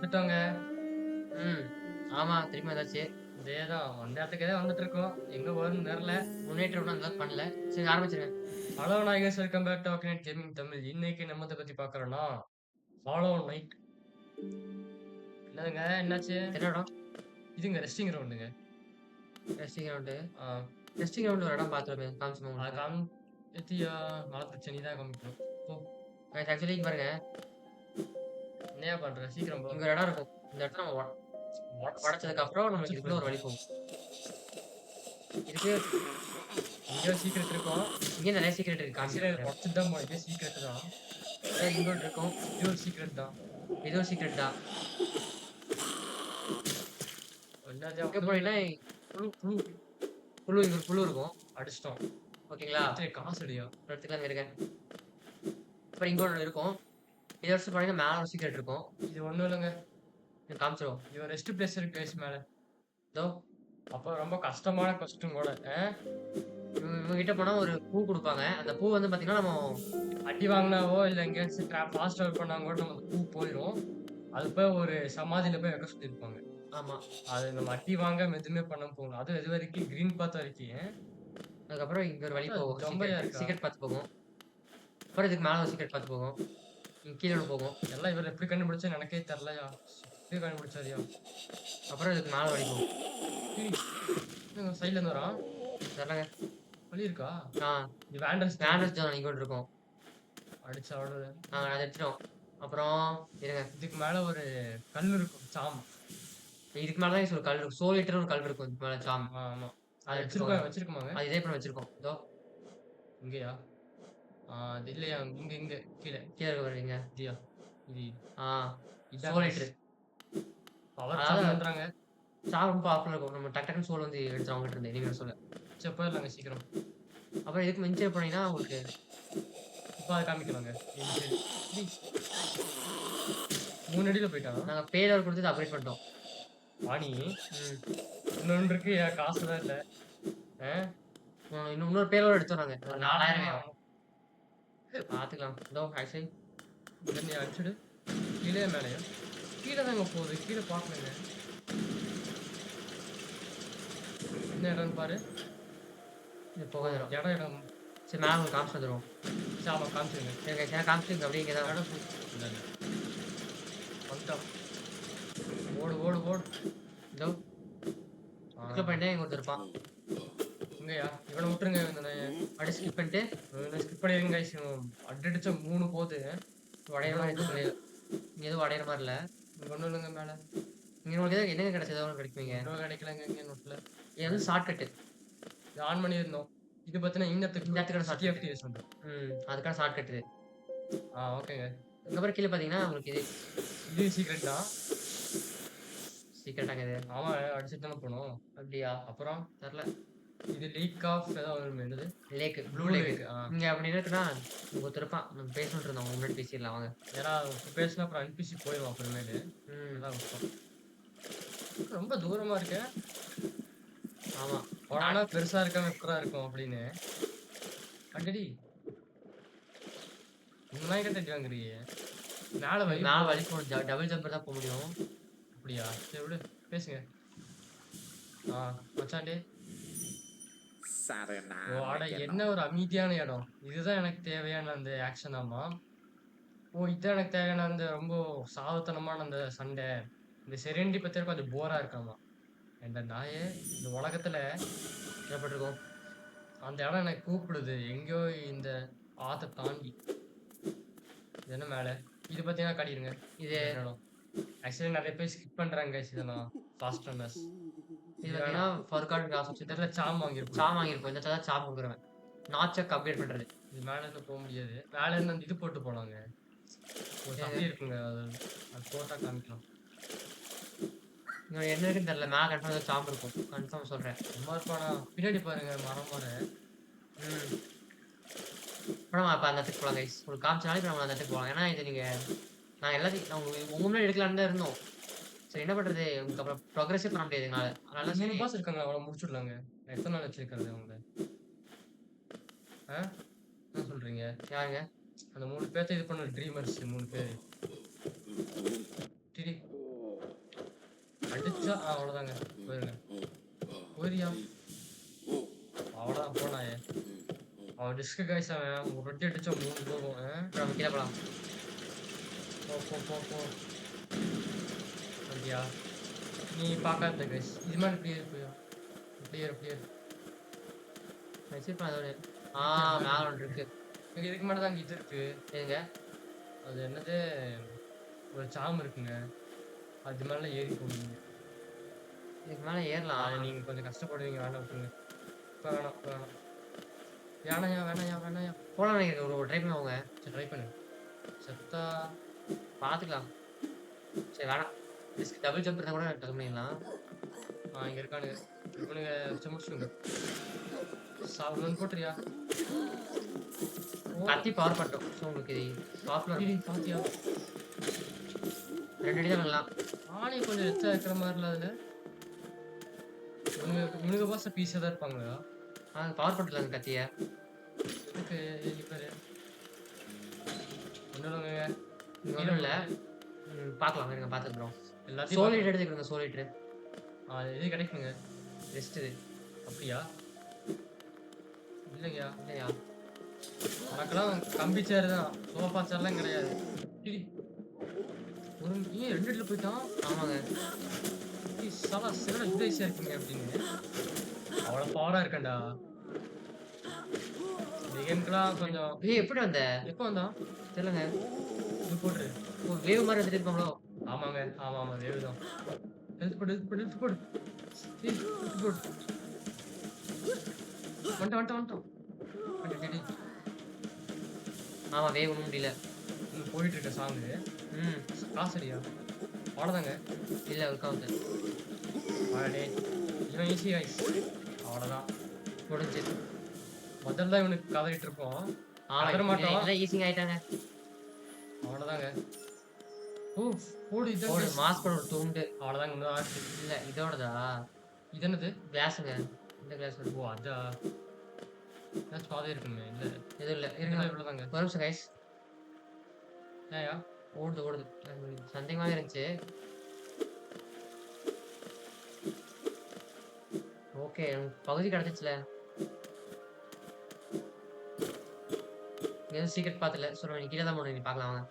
வந்துட்டோங்க. ம். ஆமா. திரும்பி வந்தாச்சு. அதேதான். வந்த இடத்துக்கே தான் வந்துட்டுருக்கோம். எங்க போறதுன்னு தெர்ல. முன்னேற்றம் இன்னும் அந்த அளவுக்கு பண்ணல. சரி ஆரம்பிச்சுருங்க. ஹலோ நாயகர்ஸ் welcome back to agnate gaming Tamil. இன்னைக்கு நம்ம எத பத்தி பார்க்குறோம்னா, ஹாலோ நைட். என்னதுங்க என்னாச்சு? எத்தன இடம்? இதுங்க ரெஸ்டிங் கிரவுண்டுங்க. Testing ground. ஆ டெஸ்டிங் கிரவுண்ட்ல ஒரு இடம் பார்த்தோமே காமிச்சுமா அத உங்களுக்கு? காமிச்சியா மறந்துருச்சு. நீ தான் காமிக்கணும். போ. கைஸ் ஆக்சுவலி இங்க பாருங்க. என்னய்யா பண்ற? சீக்கிரம் போ. இங்க ஒரு இடம் இருக்கும். இந்த இடத்துல நம்ம உடைச்சதுக்கு அப்புறம் நம்மளுக்கு இதுக்குள்ள ஒரு வழி போகும். இதுக்கு எங்கேயோ சீக்ரெட் இருக்கும். இங்கேயும் நெறைய சீக்ரெட் இருக்கு ஆக்சுவலா இத காமிக்கிறேன். உடைச்சுட்டு தான் போணும். இது சீக்ரெட் தான். இங்க ஒண்ணு இருக்கும். இது ஒரு சீக்ரெட் தான். இது ஒரு சீக்ரெட் தான். என்னது இங்க போனீங்கன்னா புழு புழு இங்க ஒரு புழு இருக்கும். அடிச்சிட்டோம். ஓகேங்களா? சரி காசு அடியா. எடுத்துக்கலாங்க இருங்க. அப்புறம் இங்க ஒண்ணு இருக்கும். இத வச்சு போனீங்கன்னா மேல ஒரு சீக்ரெட் இருக்கும். இது ஒண்ணும் இல்லங்க. இது காமிச்சிரும். இது ஒரு ரெஸ்ட் பிளேஸ் இருக்கு கைஸ் மேல. இதோ அப்ப ரொம்ப கஷ்டமான கொஸ்டின் கூட. இவங்க கிட்ட போனா ஒரு பூ குடுப்பாங்க. அந்த பூ வந்து பாத்தீங்கன்னா, நம்ம அடி வாங்குனாவோ, இல்ல எங்கேயாச்சும் ஃபாஸ்ட் ட்ராவல் பண்ணா கூட நம்ம அந்த பூ போயிரும். அது போய் ஒரு சமாதியில போய் வைக்க சொல்லியிருப்பாங்க. ஆமா. அது நம்ம அடி வாங்காம எதுவுமே பண்ணாம போகணும். அதுவும் எது வரைக்கும் கிரீன் பாத் வரைக்கும். அதுக்கப்புறம் இங்க ஒரு வழி பார்த்தா போகும். ஜொம்பையா சீக்ரெட் இருக்கா? சீக்ரெட் பாத்து போகும். அப்புறம் இதுக்கு மேல ஒரு சீக்ரெட் பாத்து போகும். இங்க கீழ ஒண்ணு போகும். எல்லாம் இவரு எப்படி கண்டுபிடிச்சான்னு எனக்கே தெரியலயா. எப்படி கண்டுபிடிச்சாருயா? அப்புறம் இதுக்கு மேல வழி போகும். ஏய், என்னங்க சைடுல இருந்து வரான்? தெர்லங்க. வழி இருக்கா? ஆ இது வேண்டர்ஸ் ஸ்டாண்டர்ட் ஜோன் இங்க ஒண்ணு இருக்கும். அடிச்சா அவ்வளவு. அத எடுத்துட்டோம். அப்புறம் இருங்க. இதுக்கு மேல ஒரு கல் இருக்கும். சாம். இதுக்கு மேல தான் ஒரு கல் இருக்கும். சோல் லிட்டர்னு ஒரு கல் இருக்கும். இதுக்கு மேல சாம். ஆமா, ஆமா. அத அது எடுத்துக்கோங்க. வச்சிருக்குமாங்க? அது இதே பண்ணி வச்சிருக்கோம். இதோ இங்கயா? அது இல்லையா? இங்க கீழ. கீழ இருக்க பாருங்க. இதியா? இது ஆ இதான் சோல் கைஸ். லிட்டர். பவர் அதாவது சாம்ன்றாங்க. சாம் ரொம்ப பவர்ஃபுல்லா இருக்கும். நம்ம டக்கு டக்குன்னு சோல் வந்து எடுத்துரும் அவங்ககிட்ட இருந்து எனிமீ சொல்ல. சரி போயிரலாங்க சீக்கிரம். அப்புறம் இதுக்கு மிஞ்ச போனீங்கன்னா உங்களுக்கு இப்ப அத காமிக்கலாங்க. இந்த சைடு. டேய் 3 அடியில போயிட்டான். நாங்க பேலோர் குடுத்து இத அப்கிரேட் பண்ணிட்டோம். வாணி ம். இன்னொன்னு இருக்கு. என் காசு தான் இல்ல. ஆ? இன்னொரு பேலோர் எடுத்தோம் நாங்க. ஒரு 4000 ஆமா. வேணும். பாத்துக்கலாம். இதோ ஆக்சுவலி இத நீ அடிச்சுடு. கீழயா மேலயா? கீழ தாங்க போகுது. கீழ பாக்கலங்க. என்ன இடம்னு பாரு. இது போக தரும். இடம். சரி மேல உங்களுக்கு காமிச்சு வந்துருவோம். சரி ஆமா காமிச்சிருங்க. சரி guys, காமிச்சுங்க அப்படியே இங்க தான். இடம் இல்ல, இல்ல. வந்துட்டோம். ஓடு, ஓடு, ஓடு. இதோ ஆ. இதுக்குள்ள போயிட்டே இங்க ஒருத்தன் இருப்பான். இங்கயா? இவன விட்டுருங்க. இந்த அப்படியே ஸ்கிப் பண்ணிட்டு ஸ்கிப் பண்ணிருங்க கைஸ். அடிச்ச 3 போது. உடையிற மாதிரி எதுவும் கிடையாது. இங்க எதுவும் உடையிற மாதிரி இல்ல. இங்க ஒண்ணும் இல்லங்க மேல. இங்க உங்களுக்கு என்னங்க கிடைச்சது? ஏதோ ஒண்ணு கிடைக்குமீங்க. ஒண்ணும் கிடைக்கலங்க இங்க நோட்ல. இது வந்து ஷார்ட்கட். இது ஆன் பண்ணியிருந்தோம். இது பார்த்தீங்கன்னா இந்த இடத்துக்கான ஷார்ட்கட். சிடிஎஃப்டிஎஸ் வந்து. அதுக்கான ஷார்ட்கட் இது. ஓகேங்க. அதுக்கப்புறம் கீழ பாத்தீங்கன்னா உங்களுக்கு இது இது சீக்ரெட் தான். சீக்ரெட்டாங்க இது. ஆமா அடிச்சுட்டு தானே போனோம். அப்படியா? அப்புறம் தெரியல. இது லீக் ஆஃப் ஏதோ ஒரு என்னது? Lake blue blue lake. Lake. இங்க அப்படி இருக்குன்னா இங்க ஒருத்தர் இருப்பான். நம்ம பேசிட்டு இருந்தோம். அவங்க முன்னாடி பேசிடலாம் வாங்க. ஏன்னா இப்ப பேசினா அப்புறம் NPC போயிடும் அப்புறமேலு. அதான் கஷ்டம். ரொம்ப தூரமா இருக்கு. ஆமா. போனா பெருசா இருக்காம எப்படா இருக்கும் அப்படின்னு. அடடி. உண்மையா தட்டி வாங்குறீங்க. மேல வழி மேல வழி போகணும். டபுள் ஜம்பர் தான் போக முடியும். அப்படியா? சரி விடு. பேசுங்க. மச்சான்டே. ஓ அட என்ன ஒரு அமைதியான இடம். இதுதான் எனக்கு தேவையான அந்த ஆக்ஷன் ஆமா. ஓ இதான் எனக்கு தேவையான அந்த ரொம்ப சாதுத்தனமான அந்த சண்டை. இந்த செரெண்டி பத்தி கொஞ்சம் போரா இருக்காமா. இந்த நாயே இந்த உலகத்துல ஏற்பட்டிருக்கும். அந்த இடம் எனக்கு கூப்பிடுது. எங்கேயோ இந்த ஆத்த தாண்டி. இது என்ன மேல? இது பார்த்தீங்கன்னா காட்டிருங்க. இது இடம். ஆக்சுவலி நெறைய பேர் ஸ்கிப் பண்றாங்க கைஸ் இதெல்லாம். Fast runners. இது இது பார்த்தீங்கன்னா வேணாம். Forgot cross. இதெல்லாம் சாம் வாங்கியிருப்போம். சாம் வாங்கியிருப்போம். இந்த தான் சாம் கொடுக்குறவன். நாச்சக் அப்கிரேட் பண்றது. இது மேல இருந்து போ முடியாது. மேல இருந்து அந்த இது போட்டு போலாங்க. ஒரு சட்டி இருக்குங்க. அது போட்டா காமிக்கலாம். இங்க என்ன இருக்குன்னு தெரியல. மேல கன்ஃபார்ம் ஏதோ சாம் இருக்கும். கன்ஃபார்ம் சொல்றேன். சும்மா இருப்பானா? பின்னாடி பாருங்க மரம் மார. ம். அப்புறம் நம்ம அப்ப அந்த இடத்துக்கு போலாம் கைஸ். உங்களுக்கு காமிச்சனாலே இப்ப நம்ம அந்த இடத்துக்கு போலாம். ஏன்னா இது நீங்க நான் எல்லாத்தையும் நான் உங்க முன்னாடி எடுக்கலான்னு தான் இருந்தோம். சரி என்ன பண்றது? உங்களுக்கு அப்புறம் ப்ரோக்ரஸே பண்ண முடியாது எங்களால. அதனால 3 சரி பாஸ் இருக்காங்க. அவள முடிச்சுடலாங்க. எத்தன நாள் வச்சிருக்கிறது அவங்கள? என்ன சொல்றீங்க? யாருங்க? அந்த 3 பேத்த இது பண்ண ட்ரீமர்ஸ் 3 பேரு. டிடி. அவ்வளோதாங்க. போயிருங்க. போயிரியா? அவ்வளோதான் போனாயே. அவன் டிஸ்க் கைஸ் அவன் ஒரு ரொட்டி அடிச்சா 3 போகும். அப்புறம் நம்ம கீழே போலாம். போ போ போ போ. அப்படியா? நீ பார்க்காத கைஸ். இது மாதிரி இப்படியே இருப்பியா? இப்படியே இரு, இப்படியே இரு. வச்சிருப்பேன் அதோட. மேல ஒன்று இருக்கு. இங்க இதுக்கு மேல தான் இது இருக்கு. எங்க? அது என்னது? ஒரு சாம் இருக்குங்க. அது மேல ஏறி போவீங்க. இதுக்கு மேல ஏறலாம். நீங்க கொஞ்சம் கஷ்டப்படுவீங்க. வேணாம் விட்டுருங்க. இப்ப வேணாம், இப்ப வேணாம். வேணாம்யா, வேணாம்யா, வேணாம்யா. போலாம் நினைக்கிறேன். ஒரு ட்ரை பண்ணுவாங்க. சரி ட்ரை பண்ணு. செத்தா பார்த்துக்கலாம். சரி வேணாம். டபுள் ஜம்ப் இருந்தால் கூட டக்கு பண்ணிடலாம். இங்க இருக்கானுங்க. இவனுங்க வச்சு முடிச்சுடுங்க. சாப்பிடணும்னு போட்டுறியா? கத்தி பவர் பட்டோம். ஸோ உங்களுக்கு இது பாப்புலர். பாத்தியா? 2 அடி தான் பண்ணலாம். ஆணி கொஞ்சம் எச்சா இருக்கிற மாதிரில அதுல. இவனுங்க பாச பீஸா தான் இருப்பாங்களா? பவர் பட்டில் அந்த கத்தியை இதுக்கு பேரு ஒன்றும் ஒன்றும் இல்லை. பார்க்கலாம் இருங்க பார்த்துக்குறோம். எல்லாத்தையும் சோலிட் எடுத்துக்கிறோங்க. சோலிட்ரு இது கிடைக்குங்க. ரெஸ்ட் இது. அப்படியா? இல்லையா? இல்லையா? உனக்கெல்லாம் கம்பி சேர் தான். சோஃபா சேர்லாம் கிடையாது. ஒரு ஏன் 2 இடத்துல போயிட்டான்? ஆமாங்க. சலா சில இந்த ஈஸியா இருக்குங்க அப்படின்னு அவ்வளோ பவரா இருக்கேன்டா. கேம்க்குலாம் கொஞ்சம் எப்படி வந்த? எப்போ வந்தான்? தெரியலங்க. இது போட்டு வேவ் மாதிரி வந்துட்டு இருப்பாங்களோ? ஆமாங்க. ஆமா வேவ் தான். ஹெல்த் போடு. ஹெல்த் போடு. வந்துட்டான். ஆமா வேவ் ஒன்றும் முடியல. போயிட்டு இருக்க சாங்கு. காசடியா? அவ்வளோதாங்க. இல்லை உட்காந்து அடே இவன் ஈஸி கைஸ். அவ்வளோதான் முடிஞ்சு. முதல்ல இவனுக்கு கதறிட்டு இருப்போம். கதற மாட்டோம். ஈஸிங் ஆயிட்டாங்க. அவ்வளோதாங்க. போடு இது ஒரு மாஸ்க் ஒரு துண்டு. அவ்வளோதாங்க. இன்னும் ஆச்சு. இல்லை இதோடதா? இது என்னது? கிளாஸுங்க. இந்த கிளாஸ் ஓ அதா. ஏதாச்சும் பாதை இருக்குங்க. இல்லை எதுவும் இல்லை. இருங்க இவ்வளோதாங்க. ஒரு நிமிஷம் கைஸ். ஏயா ஓடுது சந்தேகமாக இருந்துச்சு. ஓகே பகுதி கிடச்சிச்சுல. எதுவும் சீக்கிரம் பார்த்துல சொல்லுவேன். நீ கீழே தான் போகணும். நீ பார்க்கலாம் வாங்க.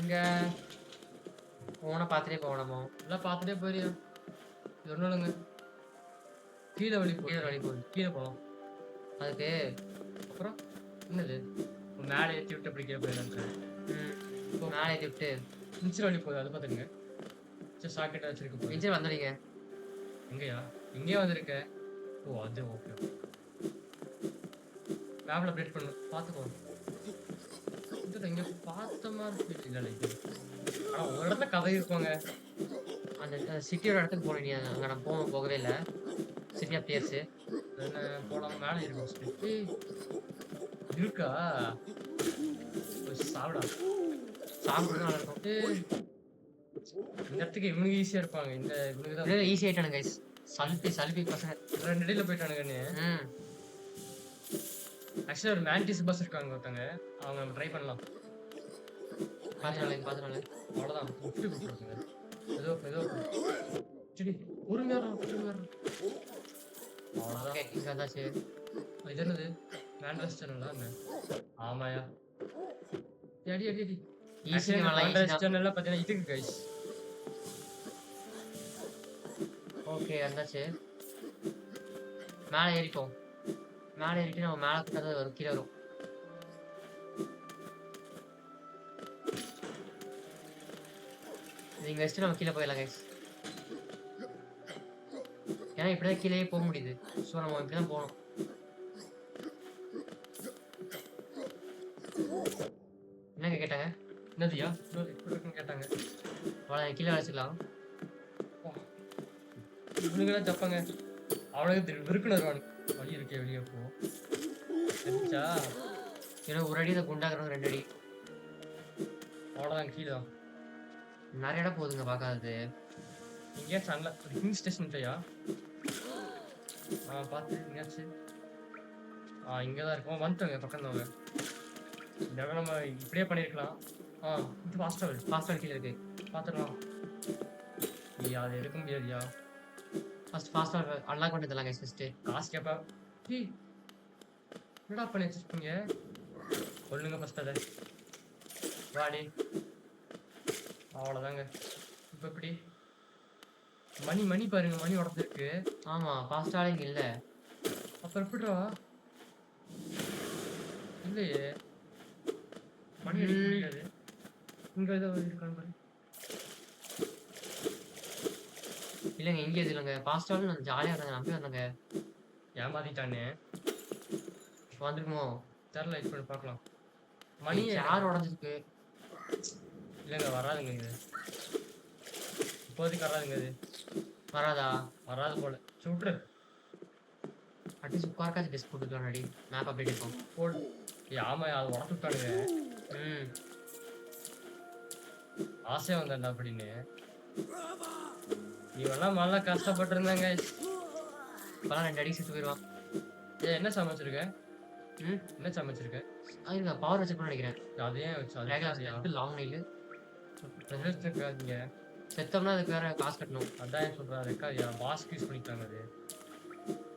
இங்க போன பார்த்துட்டே போகணுமோ? எல்லாம் பார்த்துட்டே போறியா? இது ஒன்றும் இல்லைங்க. கீழே வழி போகுது. கீழே போகலாம். அதுக்கு அப்புறம் என்னது? மேலே ஏற்றி விட்டு அப்படி கீழே போயிடலாம். இப்போ மேலே ஏற்றி விட்டு மிச்சர் வழி போகுது. அது பார்த்துங்க. சரி சாக்கெட் வச்சிருக்க போய் மிச்சர் வந்துடுங்க. எங்கேயா? இங்கேயே வந்திருக்க. ஓ அது ஓகே. மேப்ல அப்டேட் பண்ணு. பார்த்துக்கோ. இது இங்கே பார்த்த மாதிரி இல்லை. இது ஆனால் ஒரு இடத்துல கதை இருப்பாங்க. அந்த சிட்டியோட இடத்துக்கு போனேன். நீ அங்கே நான் போகவே இல்லை. சிட்டி ஆஃப் டியர்ஸு என்ன போலாம். மேலே இருக்கும். இருக்கா? சாப்பிடா. சாப்பிடுறது நல்லா இருக்கும். இந்த இடத்துக்கு இவனுக்கு ஈஸியா இருப்பாங்க. இந்த இவனுக்கு தான் ஈஸி ஆயிட்டானுங்க கைஸ். சல்பி பசங்க 2 அடியில் போயிட்டானுங்கன்னு. ஆக்சுவலாக ஒரு மேண்டிஸ் பஸ் இருக்காங்க ஒருத்தங்க. அவங்க நம்ம ட்ரை பண்ணலாம். பார்த்துனாலே அவ்வளோதான். எப்படி கூப்பிட்டுருக்குங்க. ஏதோ சரி ஒரு நேரம் அவ்வளோதான். இங்கே வந்தாச்சு. இது என்னது? மேண்ட்ரஸ் சேனலா என்ன? ஆமாயா. அடி மேண்ட்ரஸ் சேனல்ல பார்த்தீங்கன்னா இதுக்கு கைஸ். ஓகே வந்தாச்சு. மேலே ஏறிப்போம். மேலே ஏறிட்டு நம்ம மேலே கிட்ட வரும். கீழே வரும். நீங்கள் வச்சுட்டு நம்ம கீழே போயிடலாம் கைஸ். ஏன்னா இப்படிதான் கீழே போக முடியுது. ஸோ நம்ம இப்படி தான் போகணும். என்னங்க கேட்டாங்க? என்னதுயா? இப்படி இருக்குன்னு கேட்டாங்க. அவ்வளோ கீழே வச்சுக்கலாம். இவனுங்களாம் தப்பாங்க. அவனுக்கு விருக்குனர் வழி இருக்கே வெளியே போ. சரிச்சா? ஏன்னா ஒரு அடி இதை குண்டாக்குறோம். 2 அடி அவ்வளோதான். கீழே தான் நிறைய இடம் போகுதுங்க பார்க்காதது. எங்கேயாச்சும் அங்கே ஹில் ஸ்டேஷன் இல்லையா? பார்த்து எங்கேயாச்சு. இங்கே தான் இருக்கும். வந்துட்டோங்க பக்கம் தான். இந்த தடவை நம்ம இப்படியே பண்ணியிருக்கலாம். இது ஃபாஸ்ட் ட்ராவல். ஃபாஸ்ட் கீழ இருக்கு. பார்த்துடலாம். அது எடுக்க முடியாதுயா. ஃபாஸ்ட் அன்லாக் பண்ணிடலாம் கைஸ் ஃபர்ஸ்ட். காசு கேட்பா. ஏய் என்னடா பண்ணி வச்சிருக்கீங்க? சொல்லுங்க ஃபர்ஸ்ட் அதை. வாடி. அவ்வளோதாங்க. இப்போ எப்படி? மணி பாருங்க, மணி உடஞ்சிருக்கு. ஆமா ஃபாஸ்டால இங்க இல்ல. அப்புறம் எப்படிடா? இல்லையே. மணி அடிக்க முடியாது. இங்க ஏதோ இருக்கான்னு பாரு. இல்லங்க இங்க எது இல்லங்க. ஃபாஸ்டால நான் ஜாலியா இருந்தேன். நம்பி வந்தேங்க. ஏமாத்திட்டானே. வந்துருமோ? தெரியல, வெயிட் பண்ணி பார்க்கலாம். மணி சேர் உடஞ்சிருக்கு. இல்லைங்க, வராதுங்க இது. இப்போதைக்கு வராதுங்க இது. வராதா? வராது போல. சுட்ரு. அட்லீஸ்ட் உட்கார்க்காச்சும் டெஸ்க் போட்டுக்கலாம். மேப் அப்டேட் இருக்கும். போடு. ஆமா, அது உடச்சு விட்டானுங்க. ஆசையா வந்தா அப்படின்னு. இவெல்லாம் நல்லா கஷ்டப்பட்டு இருந்தாங்க. இப்பெல்லாம் 2 அடி செத்து போயிடுவான். என்ன சமைச்சிருக்க? என்ன சமைச்சிருக்க? அதுங்க பவர் வச்சிருப்பேன்னு நினைக்கிறேன். அதையே வச்சு லாங் நெயில் இருக்காதீங்க. செத்தோம்னா அதுக்கு வேற காசு கட்டணும். அதான் சொல்றேன். ரெக்கார்டியா பாஸ்க்கு யூஸ் பண்ணிட்டாங்க. அது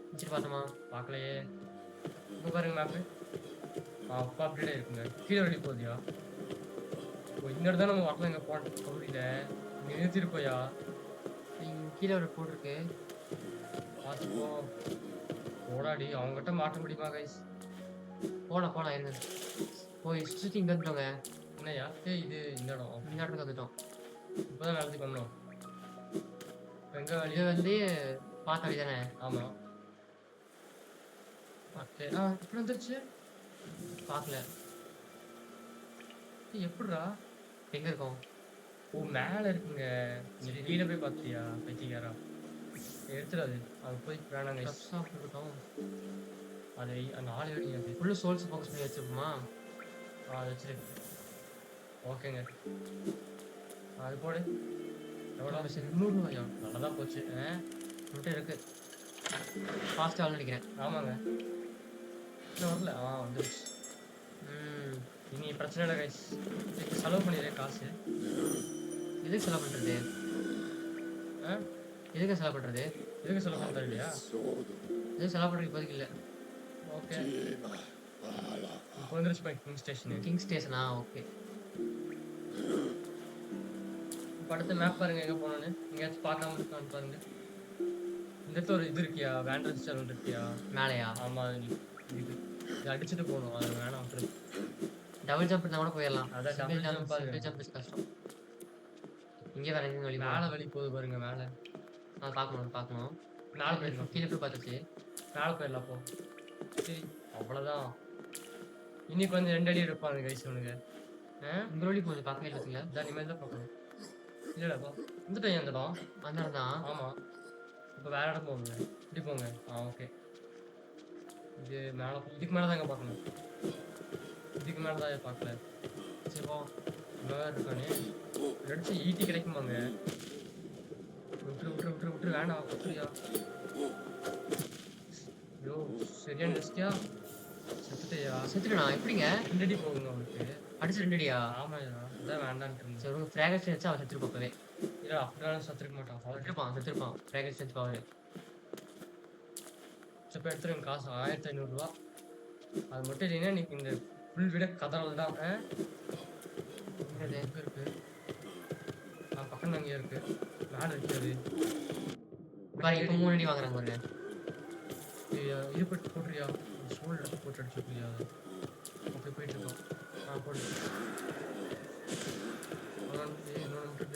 வச்சுட்டு பார்த்தோமா? பார்க்கலையே. இப்போ பாருங்க மேப்பு. அப்பா அப்படியே இருக்குங்க. கீழே வெளியே போகுதியா? இந்த இடத்துல நம்ம வரலாம். இங்கே போன கவுரியில் இங்கே நிறுத்திருப்போயா? கீழே ஒரு போட்டிருக்கு. பார்த்துப்போ. போடாடி, அவங்ககிட்ட மாட்ட முடியுமா கைஸ்? போலாம் இருங்க. போய் சுற்றி இங்கே வந்துட்டோங்க. என்னையா? இது இந்த இடத்துக்கு வந்துட்டோம். இப்போதான் நடத்தி பண்ணோம். எங்கே இது வந்து பார்த்த வழி தானே? ஆமாம். எப்படி வந்துருச்சு? பார்க்கல. எப்படிரா? எங்க இருக்கோம்? மேலே இருக்குங்க. கீழே போய் பார்த்தியா பைத்தியக்காரா? எடுத்துடாது. அது போய் வேணாங்க. இருக்கோம். அது 4 அடி. அது ஃபுல்லு சோல்ஸ் ஃபோக்கஸ் பண்ணி வச்சிருப்போமா? அது வச்சிரு. ஓகேங்க. அது போடு. எவ்வளோ? 200 ரூபாயா? நல்லா தான் போச்சு. மட்டும் இருக்கு. ஃபாஸ்ட்டாக நினைக்கிறேன். ஆமாங்க. இன்னும் வரல. வந்துருச்சு. இனி பிரச்சனை இல்லை கைஸ். இதுக்கு செலவு பண்ணிடுறேன் காசு. எதுக்கு செலவு பண்ணுறது? எதுக்கு செலவு பண்ணுறது? எதுக்கு செலவு பண்ணுறது இல்லையா? எதுக்கு செலவு பண்ணுறது இப்போதைக்கு இல்லை. ஓகே. இப்போ வந்துருச்சு பை கிங் ஸ்டேஷனா? ஓகே. இப்போ அடுத்த மேப் பாருங்க எங்கே போனோன்னு. எங்கேயாச்சும் பார்க்காம இருக்கான்னு பாருங்க. இந்த இடத்துல ஒரு இது இருக்கியா? வேண்ட்ரஸ் சேனல் இருக்கியா? மேலையா? ஆமாம். இது அடிச்சுட்டு போகணும். அது வேணாம். டபுள் ஜம்ப் இருந்தால் கூட போயிடலாம். அதான் டபுள் ஜம்ப் கஷ்டம். இங்கே வேற எங்கேயும் வழி மேலே வழி போகுது பாருங்க. மேலே பார்க்கணும். மேலே போயிடலாம். கீழே போய் பார்த்துச்சு. மேலே போயிடலாம். போ. சரி, அவ்வளோதான். இன்னி கொஞ்சம் 2 அடி எடுப்பாங்க கைஸ் அவனுங்க. இந்த வழி கொஞ்சம் பார்க்கவே இல்லை. இதான் இனிமேல் தான் பார்க்கணும். இல்லைடாப்பா, இந்த டைம் வந்துடும். வந்துடும் தான். ஆமாம். இப்போ வேற இடம் போகுங்க. இப்படி போங்க. ஓகே. இது மேலே, இதுக்கு மேலே தாங்க பார்க்கணும். இதுக்கு மேலே தான் பார்க்கல. சரி போ. இங்கே வேறு இருக்கானே. அடிச்சு ஈட்டி கிடைக்குமாங்க? விட்டுரு வேணாம். விட்டுறியா? ஐயோ, சரியான ரிஸ்கியா? செத்துட்டா எப்படிங்க? 2 அடி போகுங்க அவனுக்கு. அடிச்சு 2 அடியா? ஆமாம். இதான் வேண்டான்ட்டு இருந்தேன். சரி, ஃப்ராகன்ஸ் வச்சு அவன் செத்துருப்பாவே. இல்லை, அப்படினாலும் சத்துருக்க மாட்டான். செத்துருப்பான். ஃப்ராகன்ஸ் வச்சு பாவே. இப்போ எடுத்துருங்க காசு 1500 ரூபா. அது மட்டும் இல்லைன்னா இன்னைக்கு இந்த ஃபுல் விட கதறல் தான். எங்கே இருக்கு? பக்கம் அங்கேயே இருக்கு. மேலே இருக்காது. இப்போ 3 அடி வாங்குறாங்க பாருங்க. இது போட்டுறியா? சோல் எடுத்து போட்டு அடிச்சுக்கிறியா? ஓகே, போயிட்டு இருக்கோம். போடு.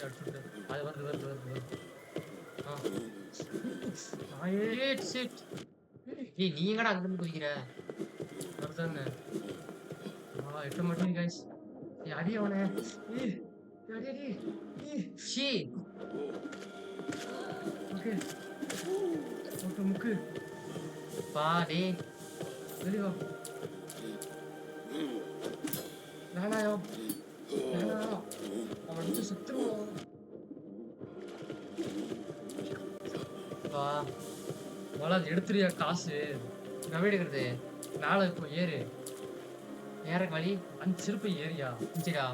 அடிச்சுட்டு அது வருது. ஏய், நீ எங்கடா அங்கிருந்து குதிக்கிற? வருதானே? 8 மட்டும் கைஸ். அடி அவனே. அடி. ஷீ. ஓகே. முக்கு. பாடி. வெளிவா. வேணாயோ. அவன் வந்து சுத்துருவான். அது எடுத்துறியா காசு? நம்ம எடுக்கிறது. மேலே இப்போ ஏறு. ஏறக்கு வழி அந்த செருப்பு ஏரியா இருந்துச்சுடா.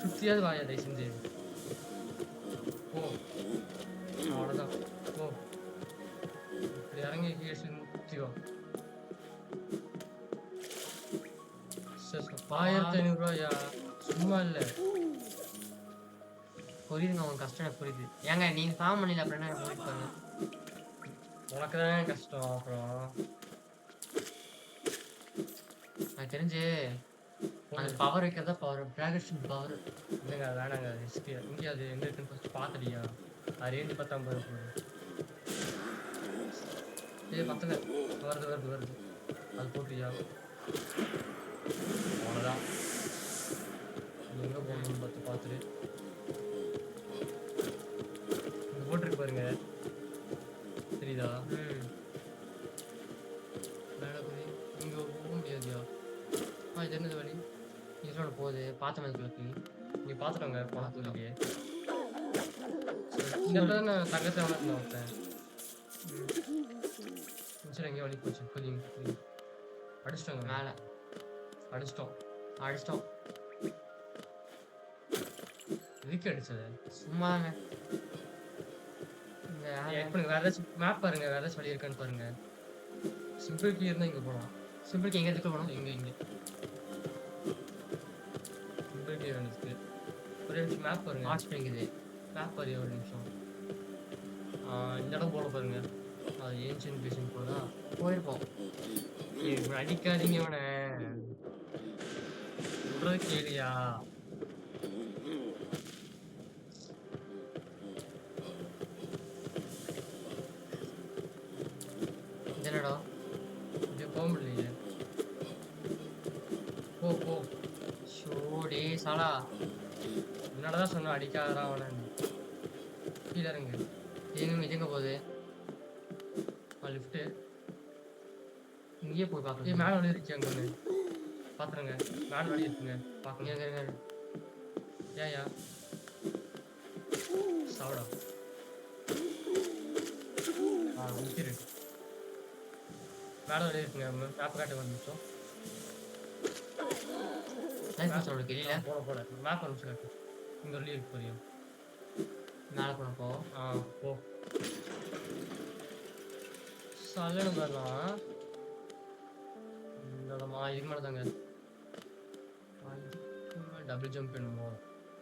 சுத்தியாவது வாயா தயவு செஞ்சு. ஓ அவ்வளோதான். ஓ இப்படி இறங்கி கீழே சுத்திக்கோ. 1500 சும்மா இல்ல. புரியுதுங்க உங்க கஷ்டம் எனக்கு புரியுது. ஏங்க நீங்க ஃபார்ம் பண்ணல அப்புறம் என்ன போயிட்டு பாருங்க. உனக்கு தானே கஷ்டம். அப்புறம் எனக்கு தெரிஞ்சு அந்த பவர் வைக்கிறதா பவர் டிராகன் பவர். இல்லைங்க வேணாங்க ரிஸ்க். இங்கே அது எங்க இருக்குன்னு ஃபர்ஸ்ட் பார்த்துட்டியா? அது ரேஞ்சு 1050 போகுது. ஏய் பத்தல. வருது வருது வருது. அது போட்டியா? அவ்வளோதான். எங்க போகணும்னு பார்த்துட்டு இங்க போட்டிருக்கு பாருங்க. தெரியுதா? மேலே போய் இங்க போக முடியாதுயா. இது என்னது வழி? இதோட போகுது பார்த்த மாதிரி இங்க பார்த்துட்டோங்க போனதுலயே. இங்க தான் நான் தங்கத்தை வளர்த்து ஒருத்தன். சரி எங்கேயோ வழி போச்சு. புரியுங்க அடிச்சிட்டோங்க. மேலே அடிச்சிட்டோம். இதுக்கு அடிச்சது சும்மாங்க. வேற ஏதாச்சும் மேப் பாருங்க. வேற ஏதாச்சும் வழி இருக்கான்னு பாருங்க. சிம்பிள் கீ இருந்தா இங்க போகலாம். சிம்பிளுக்கு எங்க எடுத்து போகணும்? இங்க சிம்பிள் கீ வேணுக்கு. ஒரு நிமிஷம் மேப் பாருங்க. ஆர்ட்ஸ் பண்ணிக்குது. மேப் பாருங்க ஒரு நிமிஷம். இந்த இடம் போல பாருங்க. அது ஏன்ஷியன் பேஷன் போதா போயிருப்போம். அடிக்காதீங்க இவனை. சொல்றது கேளியா? என்னடா இது போக முடியலையே. போ ஷோடே சாலா. என்னடா சொன்ன அடிக்காதடா அவனை. கீழே இறங்கு. இதுங்க போகுது. லிஃப்ட்டு இங்கேயே போய் பார்க்கலாம். மேலே வழி இருக்கு. அங்கே ஒன்று பார்த்துருங்க. மேலே வழி இருக்குங்க பார்க்கணும். இருங்க ஏயா சாவடா. நிற்கிரு. மேலே வழி இருக்குங்க. மேப் காட்ட ஒரு நிமிஷம். தெரியல. போட மேப் ஒரு நிமிஷம் காட்டு. இங்கே வழி இருக்கு புரியும். மேலே போனப்போ போ சல்லணும் வரலாம். இதுக்கு மேலே தாங்க டபுள் ஜம்ப் பண்ணுமோ?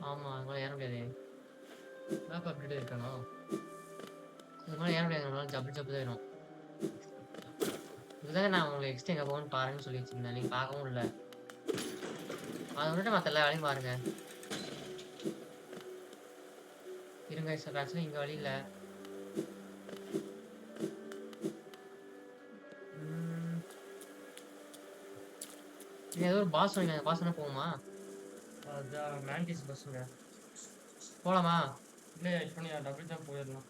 ஆமாம் அது மேலே ஏற முடியாது. மேப் அப்படியே இருக்கானா? அது மேலே ஏற முடியாது. நம்மளால டபுள் ஜம்ப் தான் வேணும். இதுதாங்க நான் உங்களுக்கு எக்ஸ்ட்ரா எங்கே போகணும்னு பாருங்கன்னு சொல்லி வச்சுருந்தேன். நீங்கள் பார்க்கவும் இல்லை. அதை விட்டுட்டு மற்ற எல்லா வேலையும் பாருங்க. இருங்க சார் ஆக்சுவலி இங்கே வழி இல்லை. நீங்கள் ஏதோ ஒரு பாஸ் சொன்னீங்க. அந்த பாஸ் என்ன போகுமா? அதான் மேண்டிஸ் பஸ்ஸுங்க. போகலாமா? இல்லை இப்போ நீ டபுள் ஜம்ப் போயிடலாம்.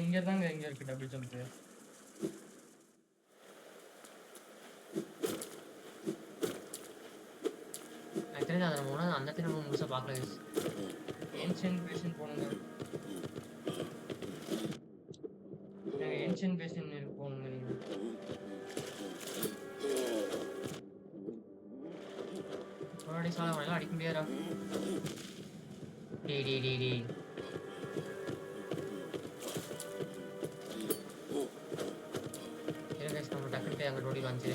இங்கே தாங்க இங்கே இருக்குது டபுள் ஜம்ப்பு. எனக்கு தெரிஞ்சு அதை நம்ம ஒன்று அந்த இடத்துல நம்ம முழுசாக பார்க்கல. ஏன்ஷியன் பேஷன் போகணுங்க. ஏன்ஷியன் பேஷன் போகணுங்க. நீங்கள் முன்னாடி சாலை அவனெல்லாம் அடிக்க முடியாதா? டி நம்ம டக்குட்டு அங்கே ரோடி வாங்கிச்சு.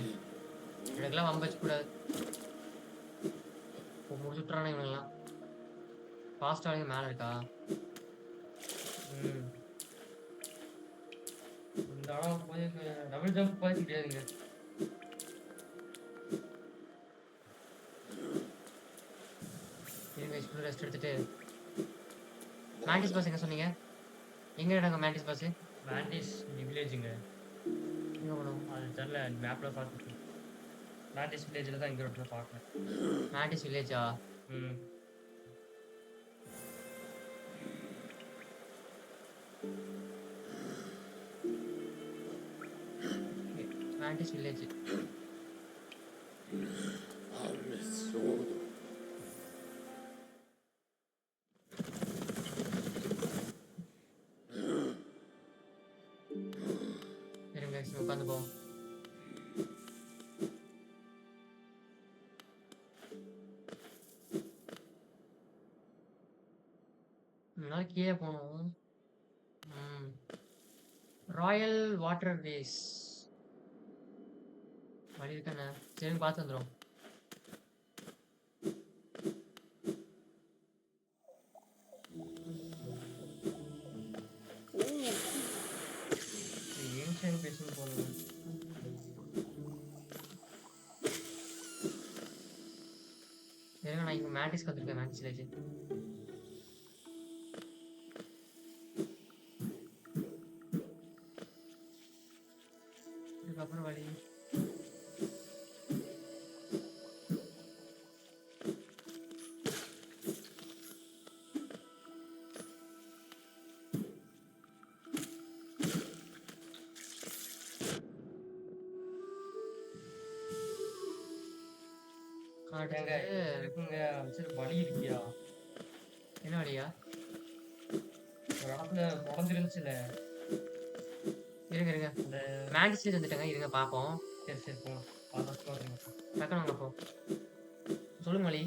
எனக்குலாம் வம்ப வச்சுக்கூடாது. இப்போ முடிச்சுட்றானே இவனுங்கெல்லாம். ஃபாஸ்ட்டாக மேலே இருக்கா? இந்த இடம் போய் டபுள் ஜம்ப் போய் முடியாதுங்க. ரெஸ்ட் எடுத்துட்டு மேண்டிஸ் பஸ் எங்கே சொன்னீங்க? எங்கே இடங்க மேண்டிஸ் பஸ்ஸு? மேண்டிஸ் வில்லேஜுங்க. எங்கே போகணும்? அது தெரில. மேப்பில் பார்த்துட்டு மேண்டிஸ் வில்லேஜில் தான் இங்கே ரோட்டில் பார்க்குறேன். மேண்டிஸ் வில்லேஜா? மேண்டிஸ் வில்லேஜ். உட்காந்து போவோம். கீழே போகணும். ராயல் வாட்டர் வேஸ் வழி இருக்கானே. சரி பார்த்து வந்துடும். ஏன்ஷியன் பேஷன் போகணும். ஏன்னா நான் இங்கே மேட்டிஸ் கற்றுருக்கேன். Mattis village. இதுக்கப்புறம் வழி ஏங்க இருக்குங்க சரி வழி இருக்கியா? என்ன வழியா? ஒரு இடத்துல உடஞ்சிருந்துச்சுல. இருங்க இருங்க. இந்த மேட்டிஸ் வில்லேஜ் வந்துட்டேங்க. இருங்க பார்ப்போம். சரி சரி போங்க. பார்த்துங்க. டக்குனு வாங்க அப்போ. சொல்லுங்க வழி.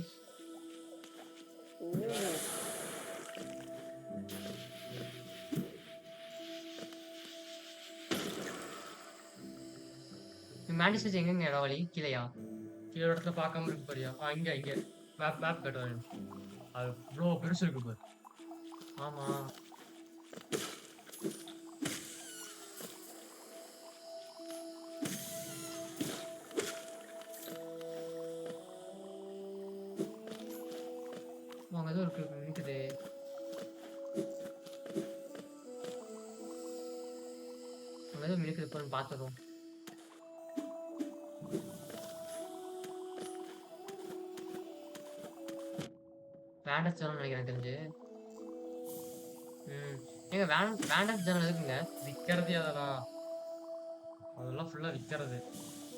மேட்டிஸ் வில்லேஜ் எங்கெங்க இடம் வழி? கீழையா? கீழே இடத்துல பார்க்காம இருக்கு பாரியா? இங்க மேப் கட்டுவாரு. அது இவ்வளோ பெருசு இருக்கு பாரு. ஆமா. அங்க ஏதோ இருக்கு இருக்குது. அங்க ஏதோ இருக்குது போய் பார்த்துருவோம். வேண்டஸ் ஜோன் நினைக்கிறேன் தெரிஞ்சு. ஏங்க வேண்டஸ் ஜோன் எதுக்குங்க? விற்கிறது அதெல்லாம் ஃபுல்லாக விற்கிறது.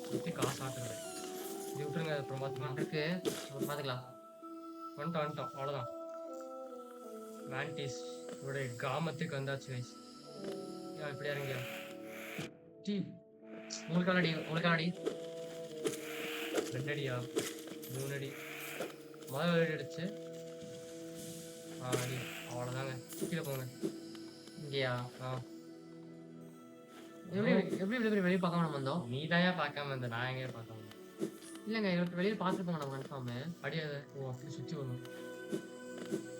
விற்று காசு ஆக்குறது. இது விட்டுருங்க. அப்புறம் பார்த்துக்கலாம். இருக்கு அப்புறம் பார்த்துக்கலாம். வந்துட்டோம் அவ்வளோதான். மேண்டிஸ் இவருடைய கிராமத்துக்கு வந்தாச்சு கைஸ். இப்படி இறங்கியா? உங்களுக்கு அடி 2 அடியா 3 அடி முதல் அடி அடிச்சு அடி. அவ்வளோதாங்க. கீழே போங்க. இங்கேயா? எப்படி வெளியே பார்க்காம நம்ம வந்தோம்? நீ தான் பார்க்காம இருந்த. நான் எங்கேயே பார்க்காம இல்லைங்க. இவருக்கு வெளியே பார்த்துருப்போங்க நம்ம கன்ஃபார்மு. அடியாத. அப்படி சுற்றி வரணும்.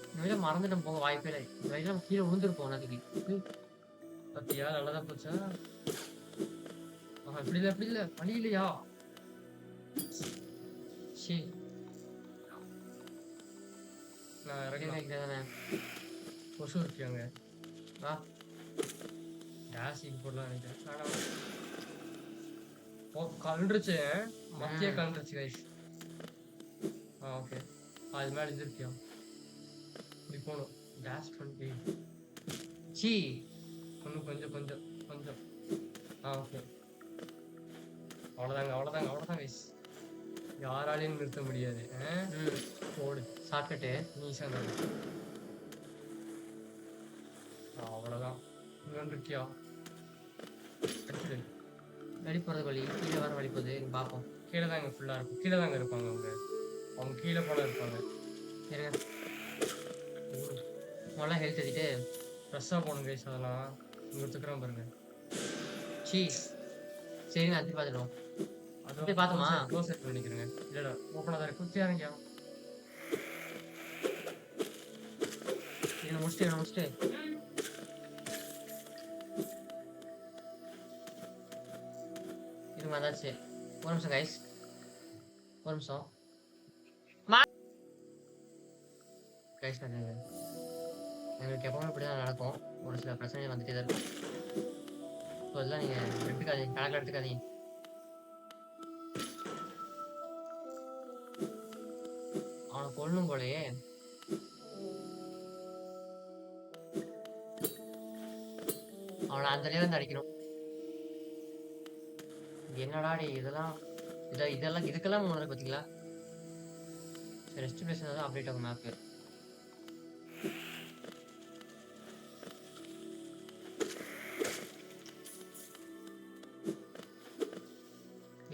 இந்த வெளியே மறந்துட்டோம் போக வாய்ப்பே இல்லை. இந்த வழியில் நம்ம கீழே விழுந்துருப்போம். அதுக்கு பத்தியா நல்லதான் போச்சா? இப்படி இல்லை வழி இல்லையா? ஷி நான் இறங்கி கொசு இருக்காங்க. கேஸிங் போடலாம் நினைக்கிறேன். கலண்டுருச்சு. மத்திய கலண்டுருச்சு கைஸ். ஓகே. அது மேலே இருந்துருக்கியா? இப்படி போகணும். கேஸ் பண்ணி சி இன்னும் கொஞ்சம். ஓகே. அவ்வளோதாங்க கைஸ். யாராலையும் நிறுத்த முடியாது. போடு ஷார்ட்கட்டு. நீ சொன்ன அவ்வளோதான். இங்கே இருக்கியா? வெளி போகிறது வழி கீழே வர வழி போகுது. பார்ப்போம். கீழே தாங்க ஃபுல்லாக இருக்கும். கீழே தாங்க இருப்பாங்க அவங்க கீழே போல இருப்பாங்க. இருங்க நல்லா ஹெல்த் ஏற்றிட்டு ஃப்ரெஷ்ஷாக போகணும் கைஸ். அதெல்லாம் இங்கே எடுத்துக்கிறோம் பாருங்க. சி சரிங்க. அது பார்த்துடுவோம். அது பார்த்தோமா? க்ளோஸ் செட் பண்ணிக்கிறேங்க. இல்லைடா ஓப்பனாக தான் இருக்கு. குத்தியாருங்கயா. இவனை முடிச்சுட்டு இருங்க. அதாச்சு. ஒரு நிமிஷம் கைஸ். ஒரு நிமிஷம் கைஸ். எங்களுக்கு எப்பவுமே இப்படி தான் நடக்கும். ஒரு சில பிரச்சனை வந்துட்டே தான் இருக்கும். ஸோ அதெல்லாம் நீங்கள் எடுத்துக்காதீங்க. கணக்கில் எடுத்துக்காதீங்க. அவனை கொல்லணும் போலயே. அவனை அந்த நேரம் அடிக்கணும். என்னடா இதெல்லாம் இதுக்கெல்லாம் முன்னாடி பார்த்தீங்களா? ரெஸ்ட் பிளேஸ் தான் அப்டேட் ஆகும் மேப்பு.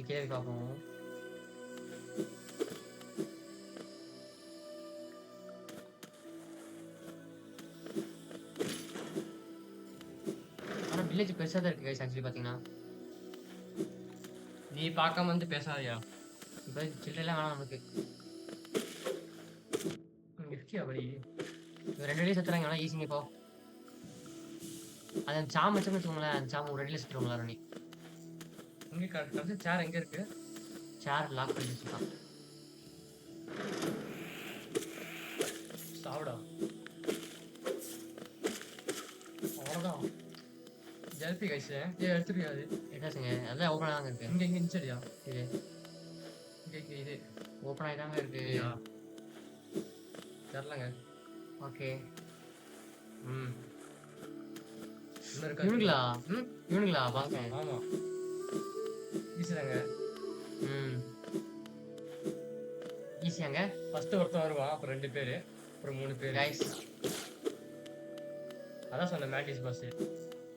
கேள்வி பார்ப்போம். வில்லேஜ் பெருசா தான் இருக்கு கைஸ் ஆக்சுவலி பாத்தீங்கன்னா. நீ பார்க்காம வந்து பேசாதயா. இப்போ சில்லறைலாம் வேணாம் நமக்கு. இங்க இருக்கியா வழி? 2 அடி செத்துறாங்க ஆனா ஈஸிங்க இப்போ. அது அந்த சாம் வச்சோம்னு வச்சுக்கோங்களேன், அந்த சாம் ஒரு அடியில செத்துருவாங்க எல்லாரும். இங்க கடைசி சேர் எங்க இருக்கு? சேர் லாக் பண்ணி வச்சுருக்கான். சாவுடா. அவ்வளோதான். ஜெல்பி கைஸ். எடுத்துருக்கியா அது? என்னாச்சுங்க அதெல்லாம் ஓப்பனாக தாங்க இருக்கு. இங்க இருந்துச்சடியா? இது இங்க இது ஓப்பன் ஆகி தாங்க இருக்கு. தெரிலங்க. ஓகே. ம். இன்னும் இருக்கா? இவனுங்களா? ம். இவனுங்களா பாங்க. ஆமா. ஈஸிதாங்க. ம். ஈஸியாங்க. ஃபர்ஸ்ட் ஒருத்தன் வருவான், அப்புறம் 2 பேரு, அப்புறம் 3 பேரு. கைஸ் அதான் சொன்னேன் மேட்டிஸ் பாஸ்.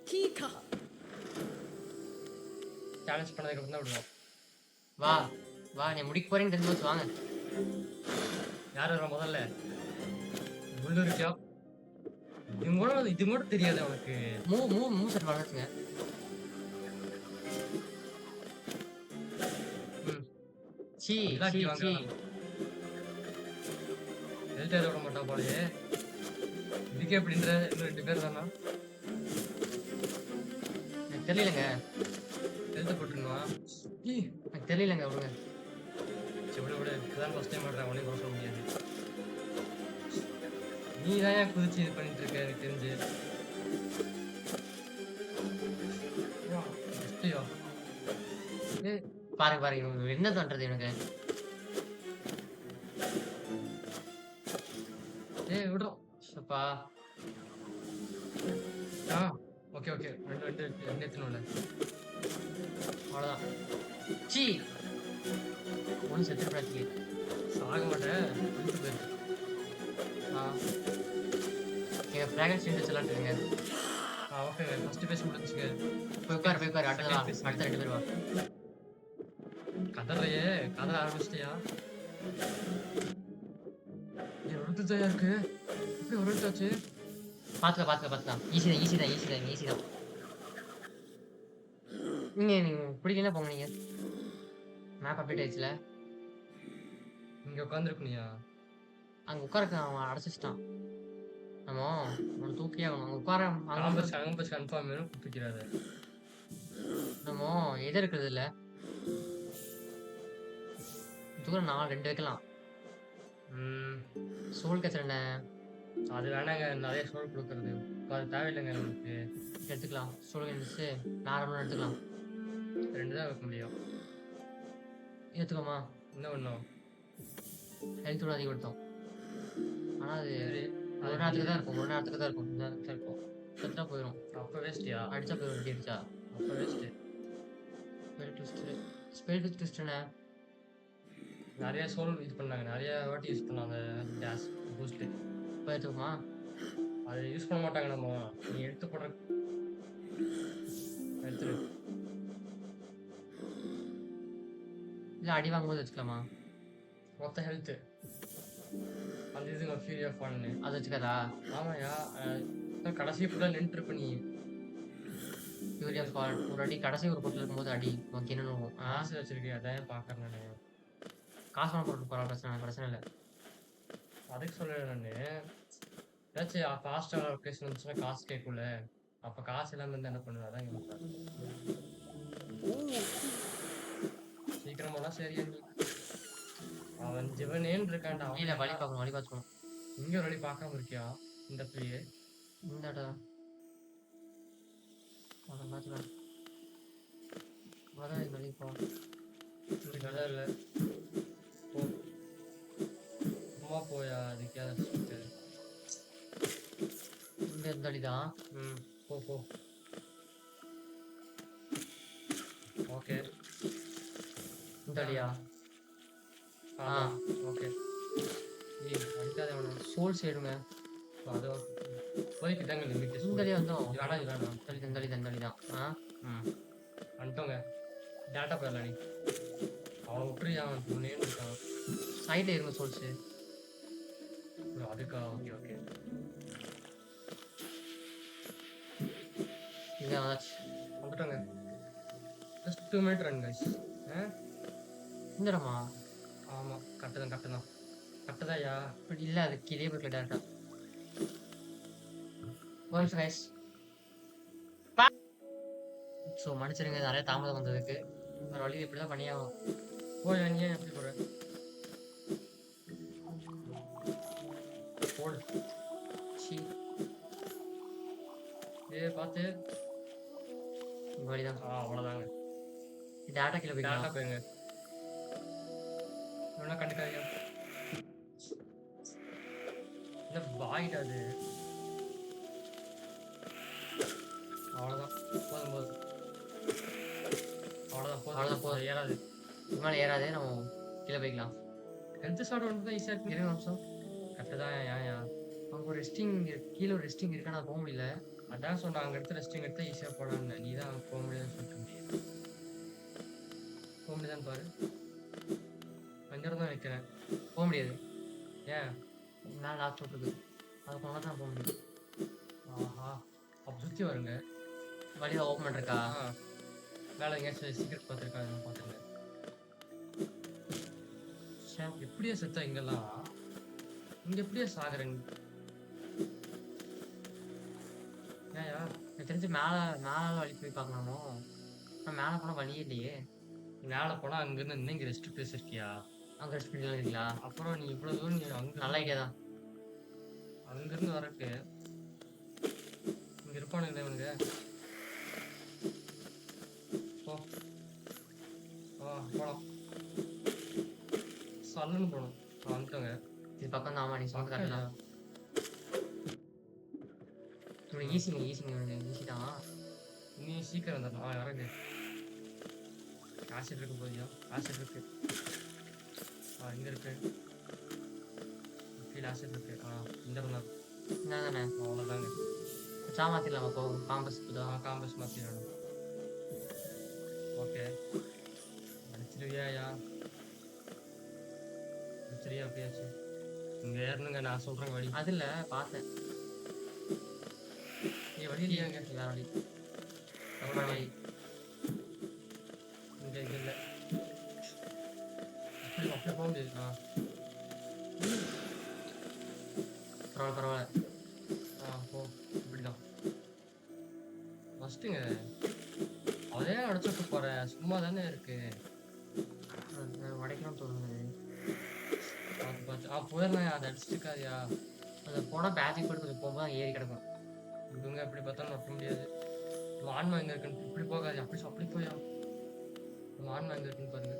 Kika. சேலஞ்ச் பண்ணதுக்கு அப்புறம் தான் விடுவோம். வா வா நீ முடிக்க போறீங்கன்னு தெரிஞ்சு வாங்க. யார் வரா முதல்ல? உள்ளூர்க்கியா? இது கூட தெரியாது அவனுக்கு. மூவ் செட் பண்ணுங்க. சீ இல்லாட்டி சீ வாங்க. சீ. ஹெல்த் ஏற விட மாட்டா போலயே. இதுக்கே எப்படின்ற இன்னும் 2 பேர் தானா? எனக்கு தெரியலங்க. ஹெல்த் போட்டுருவான். எனக்கு தெரியலங்க விடுங்க. சரி விடு. இதான் ஃபர்ஸ்ட் டைம் பண்றேன். உடனே சொல்ல முடியாது. நீ தான் ஏன் குதிச்சு இது பண்ணிட்டு இருக்க எனக்கு தெரிஞ்சு. ஜஸ்டியா? பாருங்க இவங்க என்ன பண்றது எனக்கு. விடுறோம். சப்பா. Okay okay. ரெண்டு எத்தனும்ல. அவ்வளோதான். சீ ஒன்றும் செத்துட்டு சாக மாட்டேன். விட்டு போயிருக்கு. எங்கள் ஃப்ராக்ரன்ஸ் இன்ட்ரெஸ்ட் எல்லாம் இருக்குங்க. ஓகேங்க. ஃபர்ஸ்ட் பேச முடிச்சுங்க. போய் உட்காரு அடுத்த 2 பேர் வா. கதறையே கதற ஆரம்பிச்சிட்டியா? ஒருத்தாயா இருக்கு. எப்படி ஒருத்தாச்சு? பார்த்துக்கலாம். ஈஸி தான். நீங்க பிடிக்கல போங்க நீங்க. மேப் அப்டேட் ஆயிடுச்சுல. இங்க உட்காந்துருக்கணியா? அங்கே உட்காரக்கு அவன் அடைச்சிட்டான். நம்ம அவனை தூக்கியே ஆகணும். அங்கே உட்கார அங்க கன்ஃபார்ம் வேணும் குப்பிக்கிறாரு. நம்ம எது இருக்கிறது இல்லை தூரம் 2 வைக்கலாம். சோல் கேச்சர் என்ன? அது வேணாங்க. நிறைய சோல் கொடுக்கறது அது தேவையில்லைங்க. நமக்கு எடுத்துக்கலாம். சோல் கேச்சு நார்மலாக எடுத்துக்கலாம். 2 தான் வைக்க முடியும். எடுத்துக்கோமா? இன்னும் ஒன்றும் ஹெல்த்தோட அதிகம் கொடுத்தோம். ஆனால் அது ஒரு நேரத்துக்கு தான் இருக்கும். இந்த நேரத்துக்கு இருக்கும். செத்தா போயிடும். அப்போ வேஸ்ட்டியா? அடிச்சா போயிடும். ரெடி அடிச்சா அப்போ வேஸ்ட்டு. ஸ்பெல் ட்விஸ்ட் என்ன? நிறைய சோல் யூஸ் பண்ணாங்க. நிறைய வாட்டி யூஸ் பண்ணாங்க. கேஸ் பூஸ்ட்டு இப்போ எடுத்துக்கோமா? அது யூஸ் பண்ண மாட்டாங்க. நம்ம நீ எடுத்து போடுற எடுத்துரு. இல்லை அடி வாங்கும்போது வச்சுக்கலாமா? மொத்த ஹெல்த்து அந்த இதுங்க ஃபியூரி ஆஃப் பண்ணு அது வச்சுக்காதா? ஆமாயா. கடைசி ஃபுல்லாக நின்றுருப்ப நீ. ஃபியூரி ஆஃப் ஃபால் ஒரு அடி கடைசி ஒரு பொட்டில் இருக்கும்போது அடி உனக்கு என்ன இருக்கும்? ஆசை வச்சிருக்கேன். அதான் பார்க்குறேன் நான். காசு பணம் போட்டு போகிற பிரச்சனை இல்லை. அதுக்கு சொல்கிறேன் நான். ஏதாச்சும் ஃபாஸ்ட்டாக லொக்கேஷன் இருந்துச்சுன்னா காசு கேட்கல. அப்போ காசு இல்லாமல் இருந்தால் என்ன பண்ணுவேன்? அதான் கேட்பேன். சீக்கிரமாலாம் சரியா நீ. அவன் ஜிவனேன்னு இருக்கான்டா. இல்லை வழி பார்க்கணும். இங்கே ஒரு வழி பார்க்காம இருக்கியா? இந்த இடத்துலயே இந்த இடம் அதை பார்த்துக்கலாம். அதான் இது வழி போ. இந்த கடை இல்லை. போ சும்மா போயா. அதுக்கே இந்த அடி தான். போ. ஓகே. இந்த அடியா? ஓகே. அடிக்காத வேணும். சோல் சைடுங்க. அதோ இப்போதைக்கு தாங்க லிமிட். இந்த அடி வந்தோம். வேணாம். இந்த அடி தான். வந்துட்டோங்க. டேட்டா போயிடலாம். நீ அவனை விட்டுரு. அவன் நேம் இருக்கான். சைடில் இருங்க சோல்ஸு. அதுக்கா? ஓகே. இங்க வந்தாச்சு. வந்துட்டோங்க. Just 2 minute run guys. இந்த இடமா? ஆமா. கரெக்ட்டு தான். கரெக்ட்டுதான்யா. பட் இல்ல அது கீழயே போய்க்கல டேரக்ட்டா. ஒரு நிமிஷம் கைஸ். ஸோ மன்னிச்சிடுங்க நெறைய தாமதம் வந்ததுக்கு. வேற வழி இப்படிதான் பண்ணியாகணும். போயா நீ ஏன் எப்படி போற? போடு. ச்சீ! பாத்து. இந்த வழிதான். அவ்வளோதாங்க. டேரக்ட்டா கீழ டேரக்ட்டா போய்க்கலாம். போயிருங்க. இவனா கண்டுக்காதீங்க. என்ன வாயிடா அது? அவ்வளோதான். போதும். அவ்வளோதான் போதும். அது ஏறாது. இதுக்கு மேல ஏறாது. நம்ம கீழ போய்க்கலாம். ஹெல்த் ஷாட் வந்து தான் ஈஸியா இருக்கு. இருங்க ஒரு நிமிஷம். கரெக்ட்டு தான் ஏன்யா? அங்க ஒரு ரெஸ்டிங் கீழ ஒரு ரெஸ்டிங் இருக்கு. ஆனா போ முடியல. அதான் சொன்னேன் அங்க எடுத்து ரெஸ்டிங் எடுத்தா ஈஸியா போலான்னு. நீ தான் போக முடியாதுன்னு சொல்லிட்டு இருந்தியே. போக முடியுதான்னு பாரு. அங்க தான் வைக்கிறேன். போ முடியாது. ஏன்? மேல லாக் போட்டுருக்கு. அது போனா தான் போ முடியும். ஆஹா! அப்ப சுத்தி வருங்க. வழி ஓப்பன் பண்ணிருக்கா? மேல எங்கேயாச்சும் சீக்ரெட் பார்த்துருக்காங்க பார்த்துருங்க. ச்சே! எப்படியா செத்தா இங்கெல்லாம்? இங்க எப்படியா சாகுறேன்? ஏன்யா? எனக்கு தெரிஞ்சு மேல வழி போய் பார்க்கலாமோ? ஆனா மேல போனா வழியே இல்லையே. மேல போனா அங்கிருந்து இன்னும் இங்க ரெஸ்ட் பிளேஸ் இருக்கியா? அங்க ரெஸ்ட் பண்ணிக்கலாம் இருக்கீங்களா? அப்புறம் நீ இவ்வளவு தூரம் நீ நல்ல ஐடியா தான். அங்கிருந்து வரக்கு இங்க இருப்பானுங்களே இவனுங்க. போ. போலாம். சல்லுன்னு போகணும். வந்துட்டோங்க. இது பக்கம் தான். ஆமா நீ சொன்னது கரெக்ட் தான். இவனுக்கு ஈஸி தான். நீ சீக்கிரம் வந்துடணும். இறங்கு. ஆசிட் இருக்கு போதியா? ஆசிட் இருக்கு. இங்க இருக்கு. கீழே ஆசிட் இருக்கு. இந்த இருந்தா என்ன தானே? அவ்வளோதாங்க. சாமாத்திரலாமா போகும் காம்பஸ் தான். காம்பஸ் மாற்றிடணும். ஓகே. அடிச்சிருவியா? அடிச்சிருவியா? அப்படியாச்சு. இங்க ஏறணுங்க. நான் சொல்றேன் வழி. அது இல்ல பார்த்தேன். நீ வழி இல்லையாங்க? வேற வழி. அப்புறம் வழி. இங்க இங்க இல்லை. அப்படியே போக முடியாது. பரவாயில்ல. போ. இப்படிதான். ஃபஸ்ட்டுங்க அதே அடைச்சிட்டு போற. சும்மா தானே இருக்கு. உடைக்கணும்னு தோணுது. பார்த்து போயிடலாம். அதை அடிச்சுட்டுக்காதியா? அது போனா பேட்சிங் போட்டு கொஞ்சம் போகும்போது ஏறி கிடக்கும். இவங்க எப்படி பார்த்தாலும் நட்ட முடியாது. நம்ம ஆன்மா எங்க இருக்குன்னு இப்படி போகாது. அப்படி போயா? நம்ம ஆன்மா எங்க இருக்குன்னு பாருங்க.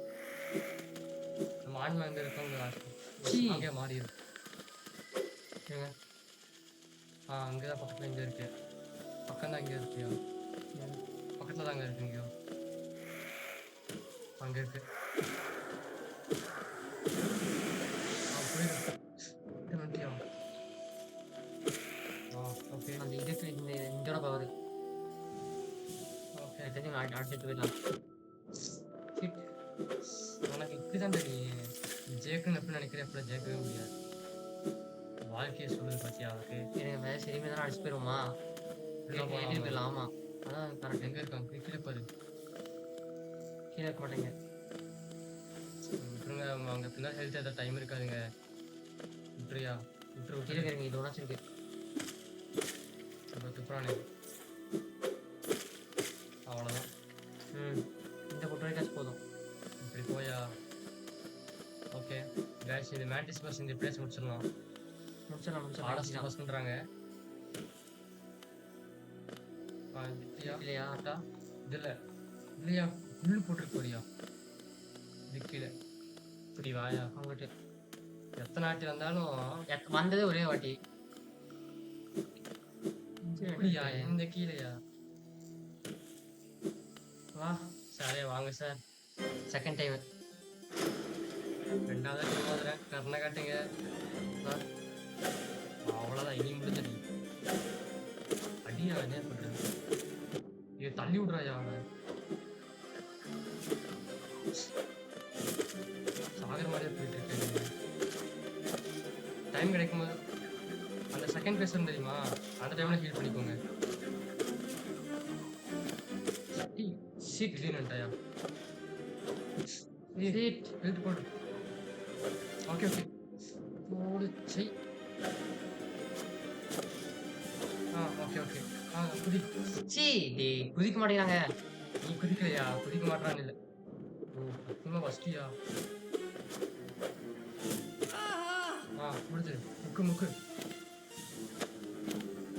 நம்ம ஆன்மா எங்க இருக்கவங்க அங்கே மாறிடும். அங்கதான் பக்கத்துல இங்க இருக்கு. பக்கம் தான் இங்க இருக்கியா? பக்கத்துல தாங்க இருக்கு. இங்கேயோ அங்க இருக்கு. போயிடும். ஓகே. அந்த இதுக்கு இதோட பவர். ஓகே. தெரிஞ்சு அடிச்சுட்டு போயிடலாம். உனக்கு இப்படிதான் தெரியும். ஜெயிக்கணும்னு எப்படி நினைக்கிறேன்? எப்படி ஜெயிக்கவே முடியாது. வாழ்க்கையை சொல்லுது பத்தியா அவருக்கு? எனக்கு மேலே சரிமே தானே அடிச்சு போயிடுமா? ஏறி போயிடலாம். ஆமா அதான் கரெக்ட். எங்க இருக்காங்க? கீழே பாரு. கீழே இருக்க மாட்டேங்க. விட்டுருங்க. அவங்க பின்னாடி ஹெல்த் ஏதாவது டைம் இருக்காதுங்க. விட்டுறியா? கீழே இருங்க. இது ஒன்றாச்சும் இருக்கு. துப்புறானே. அவ்வளோதான். இந்த பொட்டு வரைக்கும் போதும். இப்படி போயா? ஓகே கைஸ், இது மேண்டிஸ் பஸ் இந்த பிளேஸ் முடிச்சிடலாம். ஆடஸ்ட் பஸ்ன்றாங்க. இல்லையா? இல்லையா? புல்லு போட்டுருக்கு போறியா? இது கீழே இப்படி வாயா. அவங்ககிட்ட எத்தனை வாட்டி வந்தாலும் வந்ததே ஒரே வாட்டி. இப்படியா? இந்த கீழேயா? வா சாரே வாங்க சார். Second time. ரெண்டாவது டைம் வந்துடுறேன். கருணை காட்டுங்க. அவ்வளோதான். இனி முடிஞ்சடி. அடியா என்ன பண்றது? இது தள்ளி விடுறாயா அவன்? சாகர மாதிரியே போயிட்டு இருக்கேன். டைம் கிடைக்கும்போது அந்த செகண்ட் பேசுறது தெரியுமா? அந்த டைம்ல ஹீல் பண்ணிக்கோங்க. சீட் திடீர்னுட்டாயா சீட். எழுத்து போடு. ஓகே ஓகே போடு செய். ஓகே ஓகே குதி. சீ டேய் குதிக்க மாட்டேங்கிறாங்க. நீ குதிக்கலையா? குதிக்க மாட்டான்னு இல்லை. ஓ சத்தியமா ஃபஸ்ட்டியா? முடிஞ்சு முக்கு முக்கு.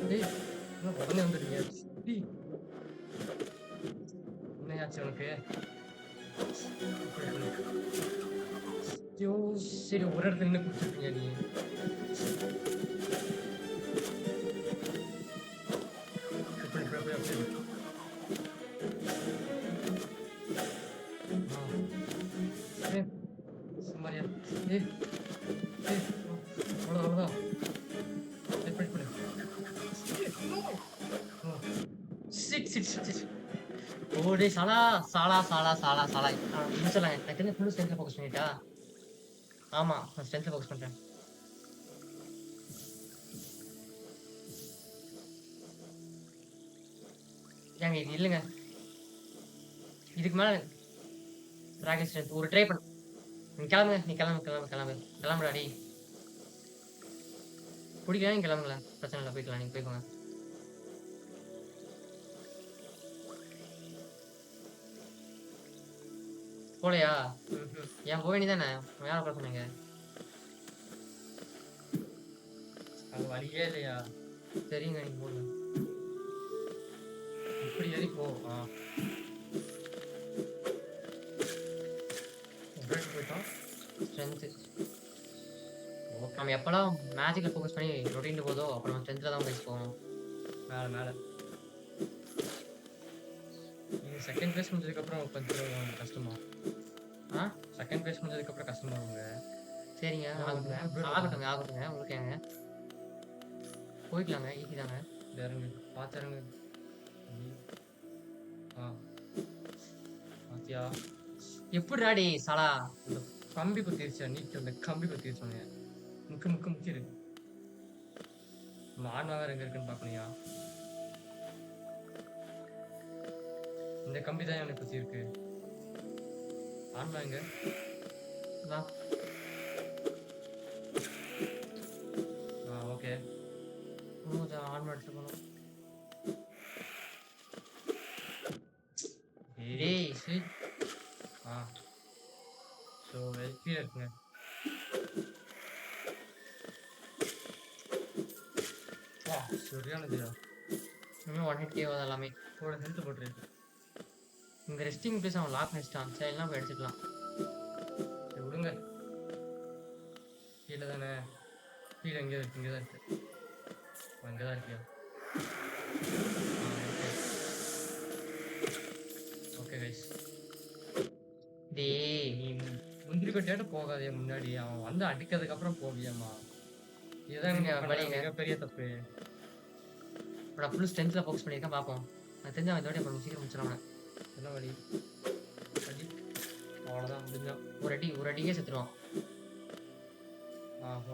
டேய் உடனே வந்துடுங்க. என்னையாச்சு உனக்கு? ஐயோ சரி ஒரு இடத்துல நின்று குடிச்சிருப்பீங்க நீ. இப்படி இப்படி அப்படி அப்படி. சும்மாரியா? அவ்வளோதான் அவ்வளோதான். எப்படி இப்படி? Sit sit sit. ஓ டேய் சாலா சாலா சாலா சாலா சாலா. முடிச்சிடலாம். எனக்கு தெரிஞ்ச ஃபுல் ஸ்ட்ரென்த்ல ஃபோக்கஸ் பண்ணிட்டா. ஆமா நான் ஸ்ட்ரென்த்ல ஃபோக்கஸ் பண்றேன். ஏங்க இது இல்லைங்க. இதுக்கு மேல டிராகன் ஸ்ட்ரென்த் ஒரு ட்ரை பண்ணு. நீ கிளம்புங்க. நீ கிளம்பு கிளம்பு கிளம்பு கிளம்புடா டேய். பிடிக்கல நீங்க கிளம்புங்களேன். பிரச்சனை இல்லை போய்க்கலாம். நீங்க போய்க்கோங்க. போலையா? ஏன் போக வேண்டியதானே? யாரை பார்க்க சொன்னீங்க? அது வழியே இல்லையா? சரிங்க நீங்க போடுங்க. இப்படி ஏறி போ. போயிட்டோம். ஸ்ட்ரென்த்து. நம்ம எப்போலாம் மேஜிக்கில் ஃபோக்கஸ் பண்ணி ரொட்டீன் போதோ அப்போ நம்ம ஸ்ட்ரென்த்தில் தான் பேசி போகணும். மேலே மேலே. நீங்கள் செகண்ட் ஃபேஸ் முடிஞ்சதுக்கப்புறம் கொஞ்சம் கஷ்டமா? செகண்ட் ஃபேஸ் முடிஞ்சதுக்கப்புறம் கஷ்டமாகுங்க. சரிங்க ஆகட்டுங்க ஆகட்டுங்க ஆகட்டுங்க. உங்களுக்கு ஏங்க போய்க்கலாங்க. ஈஸி தாங்க. இறங்கு பார்த்து இறங்கு. பாத்தியா எப்படி ராடி சாலா? இந்த கம்பி குத்திருச்சா? நீட்டு அந்த கம்பி குத்திருச்சோங்க. முக்கு முக்கு முக்கிரு. நம்ம ஆன்மாவே எங்க இருக்குன்னு பார்க்கலையா? இந்த கம்பி தான் எனக்கு குத்தி இருக்கு. ஆன்மா எங்க? ஓகே ஆன்மா எடுத்து போகணும். ஏய் சரி. ஸோ கீழே இருக்குங்க. சரியானதுயா. இன்னும் 1 ஹிட் கேவா எல்லாமே. போட ஹெல்த் போட்டுரு. இங்கே ரெஸ்டிங் பிளேஸ் அவன் லாக் பண்ணிச்சிட்டான். சரி எல்லாம் போய் எடுத்துக்கலாம். சரி விடுங்க. கீழே தானே? கீழே எங்கே இருக்கு? இங்கே தான் இருக்கு. அங்கே தான் இருக்கியா? Okay guys. டேய் நீ முந்திரி கொட்டியாட்ட போகாதே. முன்னாடி அவன் வந்து அடிக்கிறதுக்கு அப்புறம் போவியாமா? இதுதான் மிகப்பெரிய தப்பு. நான் ஃபுல் ஸ்ட்ரென்த்தில் ஃபோக்கஸ் பண்ணியிருக்கேன். பார்ப்போம். நான் தெரிஞ்ச அவன் இதோட அப்புறம் சீக்கிரம் முடிச்சிடலாம். என்ன வழி? அடி அவ்வளோதான் முடிஞ்சான். ஒரு அடிக்கே செத்துருவான்.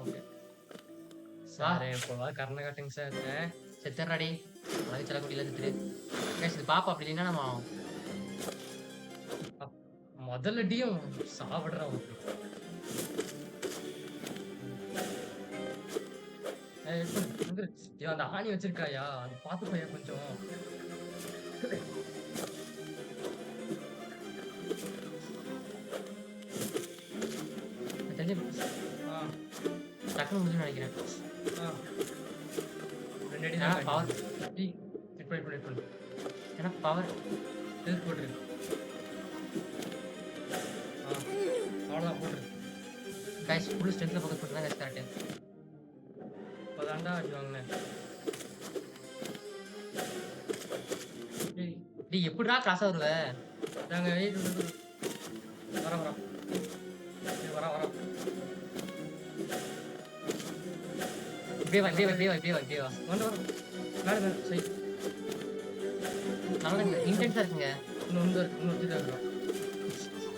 ஓகே சார் இப்போ கரண கட்டுங்க சார். செத்துறாடி அழகு சில குட்டியில் செத்துரு. இது பாப்பா அப்படி இல்லைன்னா நம்ம முதலடியும் சாப்பிடுறான். அந்த ஆணி வச்சிருக்காயா? அது பார்த்து போயா கொஞ்சம். டக்குனு முடிஞ்சுன்னு நினைக்கிறேன். 2 அடி தான் பவர். ஏன்னா பவர் ஹெல்த் போட்டுரு. அவ்வளோதான் போட்டுரு. கைஸ் ஃபுல் ஸ்ட்ரென்த்தில் ஃபோக்கஸ் பண்ணுறது தான் கைஸ் கரெக்டு. இப்போ தாண்டா அடி வாங்கினேன். டேய் எப்படிடா கிராஸாக வருவ? நாங்கள் வர வரோம் வர இப்படியே வா வந்து வரோம். மேலே சரி நல்லா இன்டென்ஸாக இருக்குங்க. இன்னொரு தான் இருக்கும்.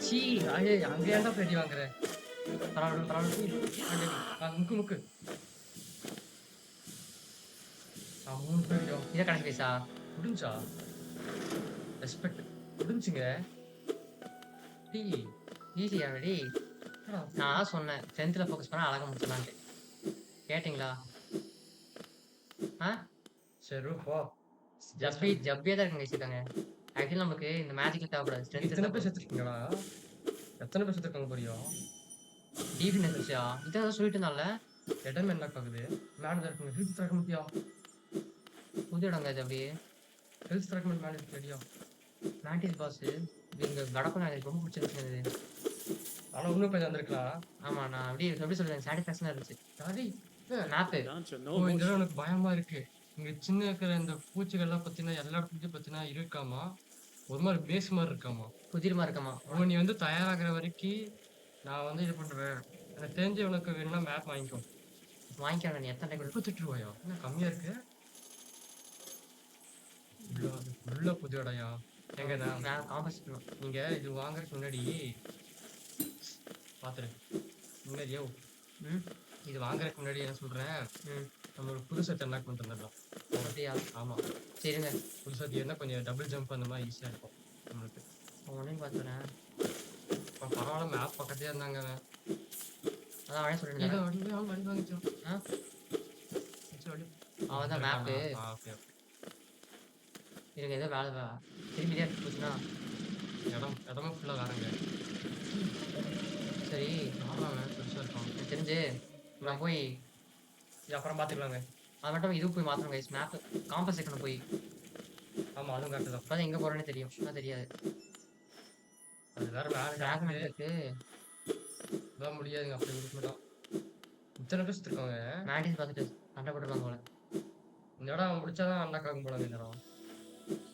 சீ அங்கே ஏன்டா பேட்டி வாங்குற? பரவாயில்ல முக்கு முக்கு. 3 பேரும் இதை கணக்கு பேசா முடிஞ்சா ரெஸ்பெக்ட். முடிஞ்சுங்க. டேய் ஈஸியா டேய்? என்னடா நான் தான் சொன்னேன். 10த்ல ஃபோக்கஸ் பண்ணா அழகா முடிச்சிடலான்ட்டு. கேட்டீங்களா? ஆ? சரி போ. ஜப்பியா தான் இருக்குங்க வச்சிருக்காங்க. ஆக்சுவலி நமக்கு இந்த மேஜிக்ல தேவைப்படாது. இங்க ஸ்ட்ரென்த் இத்தனை இருந்தா பேர் போதும். செத்துருக்கீங்களா? எத்தனை பேர் செத்துருக்காங்க புரியும்? டிஃபினஸ் வச்சா? இதான் சொல்லிட்டு இருந்தான்ல. இடம் என்ன ஆகுது? மேல தான் இருக்குங்க. ஹெல்த் திறக்க முடியா? புது இடங்க இது அப்படியே. ஹெல்த் திறக்க மேல இருக்கு அடியா. மேண்டிஸ் பாஸ். இங்க கடப்பனா எனக்கு ரொம்ப பிடிச்சிருந்துச்சுங்க இது. ஆனா இன்னும் கொஞ்சம் வந்திருக்கலாம். ஆமா நான் அப்படியே எப்படி சொல்றேன் சாட்டிஸ்ஃபேக்ஷனா இருந்துச்சு. சரி. மேப்பு. Launcher, no ஓ இந்த motion. இடம் எனக்கு பயமா இருக்கு. இங்க சின்ன இருக்கிற இந்த பூச்சிகள்லாம் பார்த்தீங்கன்னா எல்லா இடத்துலயும் பார்த்தீங்கன்னா இருக்காமா. ஒரு மாதிரி பேஸ் மாதிரி இருக்காமா. புதிரமா இருக்கமா. ஓ நீ வந்து தயாராகிற வரைக்கும் நான் வந்து இது பண்றேன். எனக்கு தெரிஞ்சு உனக்கு வேணும்னா மேப் வாங்கிக்கோ. வாங்கிக்காங்க நீ எத்தனை டைம் 38 ரூபாயா? என்ன கம்மியா இருக்கு? உள்ள உள்ள புது இடையா? எங்க நான் காம்பஸ் பண்ணும். நீங்க இது வாங்குறதுக்கு முன்னாடி பாத்துரு. முன்னாடியோ ம் இது வாங்குறதுக்கு முன்னாடி என்ன சொல்றேன்? ம் நம்ம ஒரு புது செட் அன்லாக் பண்ணிட்டு வந்துடலாம். அப்படியா? ஆமா. சரிங்க. புது செட் ஏன்னா கொஞ்சம் டபுள் ஜம்ப் அந்த மாதிரி ஈஸியா இருக்கும் நம்மளுக்கு. உடனே பார்த்துறேன். பரவாயில்ல மேப் பக்கத்தே இருந்தாங்க அவன். அதான் அவனே இதை சொல்லிருந்தேன். வடி வாங்கிச்சோம். ஆ அவன் தான் மேப்பு. ஓகே இருங்க ஏதோ வேலை திரும்பி தான் போச்சுன்னா இடமும் ஃபுல்லா வேறங்க. சரி ஆமாங்க பெருசா இருக்கும். எனக்கு தெரிஞ்சு நான் போய் இது அப்புறம் பாத்துக்கலாங்க. அது மட்டும் இது போய் மாற்றணும் கைஸ் மேப் காம்பஸ் வைக்கணும் போய். ஆமா அதுவும் கரெக்ட் தான். அப்பதான் எங்க போறேன்னு தெரியும். ஆனால் தெரியாது. அது வேற வேற டிராகன் இருக்கு. இதான் முடியாதுங்க அப்படி முடிச்சுதான். இத்தனை பேர் இருக்காங்க. மேடிஸ் பார்த்துட்டு சண்டை போட்டுருப்பாங்க போல. இந்த இடம் முடிச்சாதான் அண்ணா காக்கும் போல இந்த இடம்.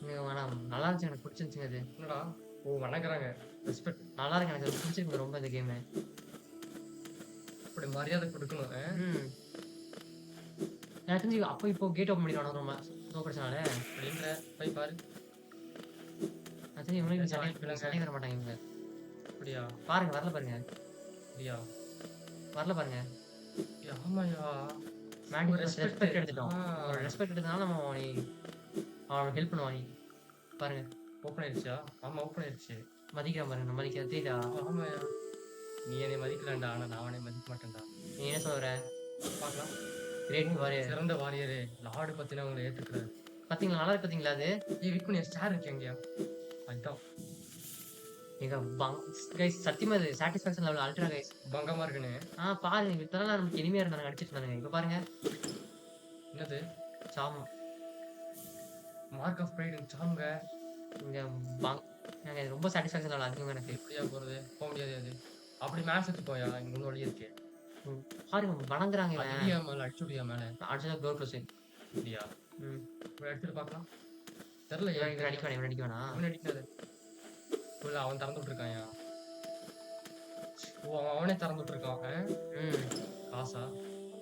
நீங்க வேணாம் நல்லா இருந்துச்சு எனக்கு பிடிச்சிருந்துச்சுங்க அது. என்னடா ஓ வணங்குறாங்க. ரெஸ்பெக்ட். நல்லா இருக்கு எனக்கு அது பிடிச்சிருக்கு ரொம்ப இந்த கேமு. அப்படி மரியாதை கொடுக்கணும். எனக்கு தெரிஞ்சு அப்போ இப்போ கேட் ஓப்பன் பண்ணிடுவானோ ரொம்ப தோக்கடிச்சனால. அப்படின்ற போய் பாரு. எனக்கு தெரிஞ்சு இவனுக்கு சண்டை வர மாட்டாங்க இவங்க. அப்படியா பாருங்க வரல பாருங்க. அப்படியா வரல பாருங்க. ஆமாயா மேடி respect. ரெஸ்பெக்ட் எடுத்துட்டோம். ஆ. ஒரு ரெஸ்பெக்ட் எடுத்தனால நம்ம அவனுக்கு ஹெல்ப் பண்ணுவான் நீ. பாருங்க ஓப்பன் ஆயிடுச்சா? ஆமா ஓப்பன் ஆயிடுச்சு. மதிக்கிறான் பாருங்க நம்ம மதிக்க தெரியுதா? ஆமாயா நீ என்னை மதிக்கலாம்டா ஆனா நான் அவனை மதிக்க மாட்டேன்டா. நீ என்ன சொல்ற? பார்க்கலாம். Great warrior. சிறந்த வாரியரே லார்டு பத்தின உங்களை ஏத்துக்கிறாரு. பாத்தீங்களா நல்லா இருக்கு பாத்தீங்களா அது? ஏய் விக்கு நீ ஸ்டார் இருக்கு எங்கயா? அதான் எங்க கைஸ் சத்தியமா இது சாட்டிஸ்ஃபேக்ஷன் லெவல் அல்ட்ரா கைஸ். பங்கமா இருக்குன்னு. பாருங்க இத்தனை நமக்கு இனிமையா இருந்தாங்க அடிச்சிட்டு இருந்தாங்க. இப்ப பாருங்க என்னது சாமம். மார்க் ஆஃப் பிரைட் சாமுங்க. இங்க எனக்கு ரொம்ப சாட்டிஸ்ஃபேக்ஷன் லெவல் அதிகம் எனக்கு. எப்படியா போறது? போக முடியாது அது. அப்படி மேட்ச் எடுத்து போயா இங்க ஒன்று வழி இருக்கு. பாருங்க வணங்குறாங்க இவன். அடியா மேல அடிச்சுடியா மேல. அடிச்சதா டோர் க்ளோஸ். அப்படியா இப்படி எடுத்துட்டு பார்க்கலாம். தெரியல இவன் அடிக்க வேணாம் இவன் அடிக்க வேணாம். அவன் அடிக்காது. இல்ல அவன் திறந்து விட்டுருக்காயா? ஓ அவனே திறந்து விட்டுருக்கான். காசா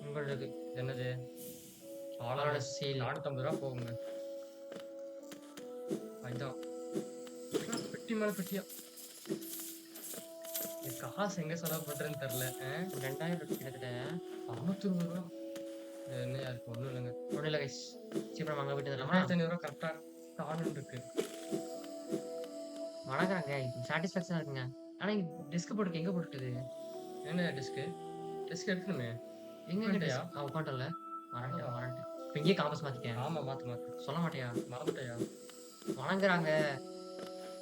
உங்களுக்கு என்னது? அவனோட சீல் 450 ரூபா போகுங்க. அதுதான் பெட்டி மேல பெட்டியா. காசு எங்க செலவு பண்றேன்னு தெரியல. 2000 கிட்டத்தட்ட 620 ரூபா. என்ன அதுக்கு ஒண்ணும் இல்லைங்க. ஒன்றும் இல்லை கைஸ். சீக்கிரம் வாங்க போயிட்டு வரலாமா? 2500 ரூபா கரெக்டா டான் இருக்கு. வணங்குறாங்க சாட்டிஸ்ஃபேக்ஷனா இருக்குங்க. ஆனா டிஸ்க் போட்டுக்கு எங்க போட்டுக்குது? என்ன டிஸ்க் எடுக்கணுமே. எங்க பண்ணிட்டியா? உட்காந்துல வரேன். இப்போ இங்கேயே காம்பஸ் மாத்திட்டேன். ஆமா மாத்து சொல்ல மாட்டியா? மறந்துட்டயா? வணங்குறாங்க.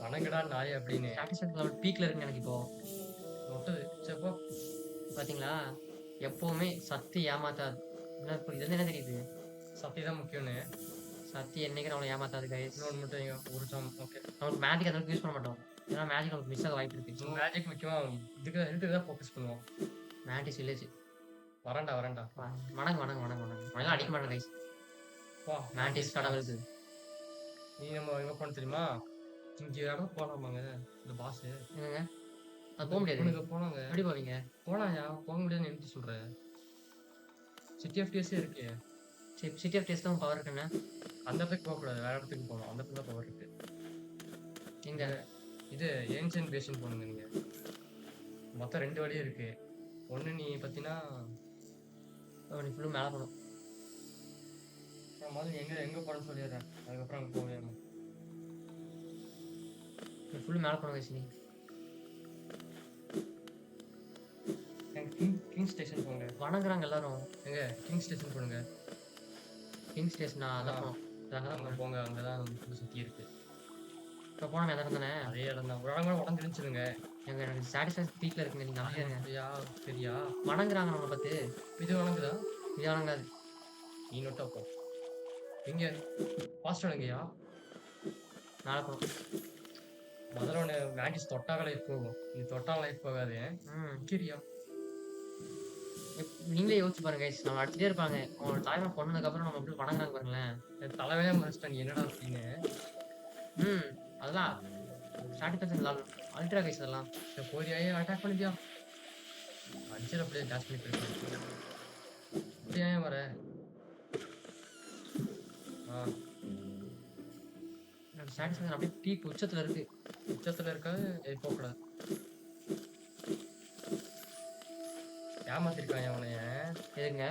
வணங்கடா நாய் அப்படின்னு சாட்டிஸ்ஃபேக்ஷன் லெவல் பீக்ல இருக்கு எனக்கு இப்போ. ஒட்டுது. சரி போ. பாத்தீங்களா எப்பவுமே சக்தி ஏமாத்தாது. இப்போ இது என்ன தெரியுது? சக்தி தான் முக்கியம்னு. சக்தி என்னைக்கு நம்மளை ஏமாத்தாது கைஸ். இன்னொன்று மட்டும் இங்க ஒரு ஜாம். ஓகே நமக்கு மேஜிக் அந்த அளவுக்கு யூஸ் பண்ண மாட்டோம். ஏன்னா மேஜிக் நமக்கு மிஸ் ஆக வாய்ப்பு இருக்கு. மேஜிக் முக்கியமா இதுக்கு தான் ஃபோக்கஸ் பண்ணுவோம். மேண்டிஸ் வில்லேஜ். வரேன்டா வணங்க அவங்களாம் அடிக்க மாட்டேன் கைஸ். வா. மேண்டிஸ் கடவுளுக்கு. நீ நம்ம எங்க போன தெரியுமா? இங்க இடம் போலாமாங்க இந்த பாஸ். என்னங்க அது போக முடியாது. உனக்கு போனாங்க எப்படி போவீங்க? போனாயா போக முடியாதுன்னு எப்படி சொல்ற? சிட்டி ஆஃப் டிஎஸ்ஏ இருக்கு. சிட்டி ஆஃப் டேஸ்ட்டும் பவர் இருக்குன்னு. அந்த இடத்துக்கு போகக்கூடாது, வேற இடத்துக்கு போகணும். அந்த இடத்துல பவர் இருக்கு. எங்க இது ஏன்ஷியன்ட் பேஷன் போனுங்க நீங்க. மொத்தம் 2 வழி இருக்கு. ஒண்ணு நீ பார்த்தீங்கன்னா நீ ஃபுல்லும் மேலே போகணும். நான் முதல்ல எங்க போறேன்னு சொல்லிடுறேன். அதுக்கப்புறம் அங்கே போவேன். ஃபுல்லு மேலே போன கைஸ் நீ. கிங் ஸ்டேஷன் போங்க. வணங்குறாங்க எல்லாரும். எங்க கிங் ஸ்டேஷன் போடுங்க. கிங் ஸ்டேஷனா அதான் ஆ. போனோம். அங்கே அங்க தான் போங்க. அங்கதான் நமக்கு சுத்தி இருக்கு. இப்போ போனோம் எதாவது தானே. அதே இடம் தான். ஒரு இடம் கூட உடஞ்சிருச்சுங்க. எங்க எனக்கு சாட்டிஸ்ஃபேக்ஷன் பீக்கில் இருக்குங்க. நீங்கள் அமைதியாருங்க. அப்படியா? சரியா? வணங்குறாங்க நம்மளை பார்த்து. இது வணங்குதா? இது வணங்காது. நீ நோட்டா போ. எங்க ஃபாஸ்ட் வணங்கியா? மேலே போனோம். முதல்ல ஒன்று மேண்டிஸ் தொட்டாவே லைஃப் போகும். நீ தொட்டா லைஃப் போகாது. ம் கிரியா? நீங்களே யோசிச்சு பாருங்க கைஸ். நம்ம அடிச்சுட்டே இருப்பாங்க. அவங்களோட தாய்மை பொண்ணுனதுக்கப்புறம் நம்ம எப்படி வணங்குறாங்க பாருங்களேன். என் தலைவனே மறைச்சிட்டேன். நீ என்னடா அப்படின்னு. ம் அதெல்லாம் சாட்டிஸ்ஃபேக்ஷன் அல்ட்ரா கைஸ் அதெல்லாம். இந்த போரியாயே அட்டாக் பண்ணிட்டியா? அடிச்சர் அப்படியே டேஷ் பண்ணி போயிருக்கேன். அப்படியே ஏன் வர? ஆ சாட்டிஸ்ஃபேக்ஷன் அப்படியே பீக் உச்சத்தில் இருக்கு. உச்சத்தில் இருக்காது. போகக்கூடாது. ஏமாத்திருக்கான் அவனைய. எதுங்க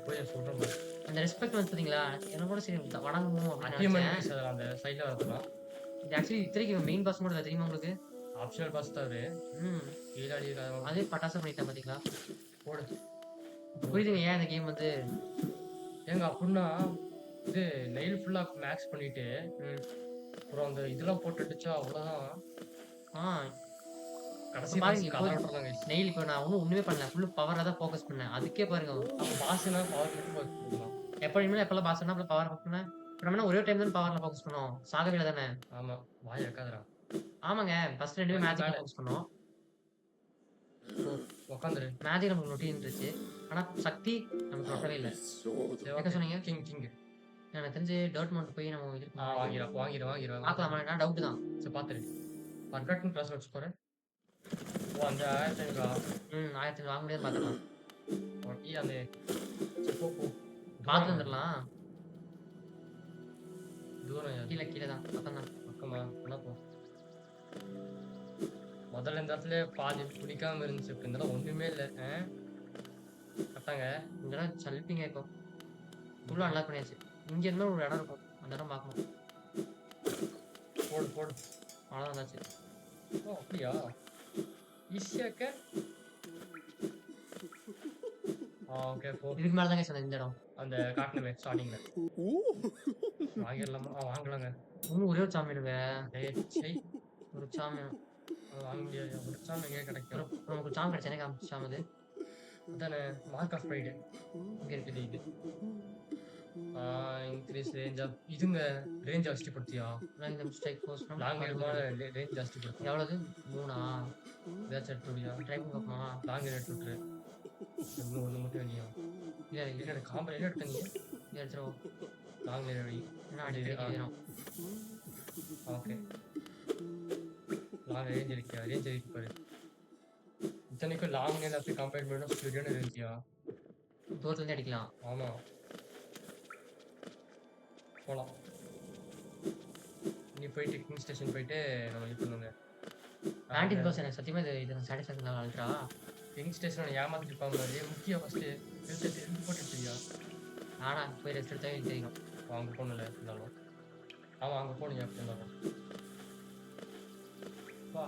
போய் சொல்றேன் பாரு. அந்த ரெஸ்பெக்ட் வந்து பார்த்தீங்களா என்ன கூட சரி வணங்குவோம் அப்படின்னு அச்சீவ்மெண்ட் நினைச்சேன். பீஸ் அதெல்லாம் அந்த சைடில் வரதுலாம் இது ஆக்சுவலி இத்தனைக்கு மெயின் பாஸ் கூட இல்லை தெரியுமா உங்களுக்கு? ஆப்ஷனல் பாஸ் தான் அவரு. ம் கீழாடி அதே பட்டாசு பண்ணிட்டேன் பார்த்தீங்களா? போடு. புரியுதுங்க ஏன் இந்த கேம் வந்து. ஏங்க அப்படின்னா இது நெயில் ஃபுல்லாக மேக்ஸ் பண்ணிட்டு ம் அப்புறம் அந்த இதெல்லாம் போட்டு அடிச்சா அவ்வளோதான். ஆ கடைசி பாருங்க பாஸ் கதை விட்டுறதாங்க. நெயில் இப்போ நான் ஒன்றுமே பண்ணல. ஃபுல்லு பவரில் தான் ஃபோக்கஸ் பண்ணேன். அதுக்கே பாருங்க நம்ம பாஸ்னா பவர் மட்டும் ஃபோக்கஸ் பண்ணலாம். எப்பயுமே எப்பெல்லாம் பாஸ் பண்ணா பவர் ஃபோக்கஸ் பண்ணேன். இப்போ நம்ம ஒரே டைம் தான் பவரில் ஃபோக்கஸ் பண்ணோம். சாகவே இல்லை தானே. ஆமா வாய் இருக்காதுடா. ஆமாங்க ஃபர்ஸ்ட் ரெண்டுமே மேஜிக் ஃபோக்கஸ் பண்ணோம். உட்காந்துரு. மேஜிக் நமக்கு நொட்டி இருந்துச்சு. ஆனால் சக்தி நமக்கு நொட்டவே இல்லை. என்ன சொன்னீங்க? King king. எனக்கு தெரிஞ்சு டர்ட்மவுண்ட் போய் நம்ம இது வாங்கிடுவேன். பார்க்கலாமா? நான் டவுட் தான். சரி பார்த்துரு. பர்ஃபெக்ட்னு ப்ளஸ் வச்சு போகிறேன். ஓ அந்த 1500 ம் 1000 வாங்க முடியாது பார்த்துக்கலாம். அந்த சரி போ. பார்த்து வந்துடலாம். தூரம் யாரு? கீழே தான் பக்கம் தான். பக்கமா என்ன போ. முதல்ல இந்த இடத்துல பாதி பிடிக்காம இருந்துச்சு. இப்போ இந்த இடம் ஒன்றுமே இல்லை. கரெக்டாங்க. இந்த இடம் சல்லிப்பீங்க இப்போ ஃபுல்லாக அன்லாக் பண்ணியாச்சு. இங்கே இருந்தால் ஒரு இடம் இருக்கும். அந்த இடம் பார்க்கணும். போடு. அவ்வளோதான் வந்தாச்சு. ஓ அப்படியா? ஈஸியாக்க. ஓகே போ. இதுக்கு மேலே தாங்க சொன்னேன் இந்த இடம். அந்த காட்டணுமே ஸ்டார்டிங்ல வாங்கிடலாமா? வாங்கலாங்க. இன்னும் ஒரே ஒரு சாமி இருங்க. சரி ஒரு சாமி வாங்க முடியாது. ஒரு சாமி எங்கே கிடைக்கும்? நமக்கு ஒரு சாமி கிடைச்சா எனக்கு காமிச்சு சாமி அது அதானே மார்க் ஆஃப் ப்ரைடு. இங்கே இருக்குது. இது இன்க்ரீஸ் ரேஞ்ச் ஆஃப் இதுங்க ரேஞ்ச் ஜாஸ்தி படுத்தியா? இந்த மிஸ்டேக் போஸ்ட் லாங் ரேஞ்ச் ஜாஸ்தி படுத்தி எவ்வளோது 3 ஏதாச்சும் எடுத்துடியா? ட்ரை பண்ணி பார்ப்போமா? லாங் ரேட் விட்டுரு. இன்னும் ஒன்று மட்டும் வேணியா? இல்லை இல்லை எனக்கு காம்பல் என்ன எடுத்த நீ? இது எடுத்துருவோம். லாங் ரேட் வழி. ஏன்னா அடிக்கடி வேணும். ஓகே லாங் ரேஞ்ச் இருக்கு பாரு. இத்தனைக்கும் லாங் ரேஞ்ச் அப்படி கம்பேர் பண்ணால் ஸ்டூடியோன்னு இருந்துச்சியா? தூரத்துலேருந்து அடிக்கலாம். ஆமாம் போகலாம். நீ போயிட்டு கிங் ஸ்டேஷன் போயிட்டு நம்ம இது பண்ணுங்க. 19% எனக்கு சத்தியமாக இது சாட்டிஸ்ஃபேக்ஷன் அல்ட்ரா. கிங் ஸ்டேஷன் ஏமாத்திருப்பாங்க மாதிரி முக்கியம். ஃபஸ்ட்டு எடுத்து போட்டு தெரியா? ஆனால் போய் ரெஸ்ட் எடுத்தாவே எனக்கு தெரியும். அங்கே போகணும்ல இருந்தாலும். ஆமாம் அங்கே போகணும் எப்படி இருந்தாலும். வா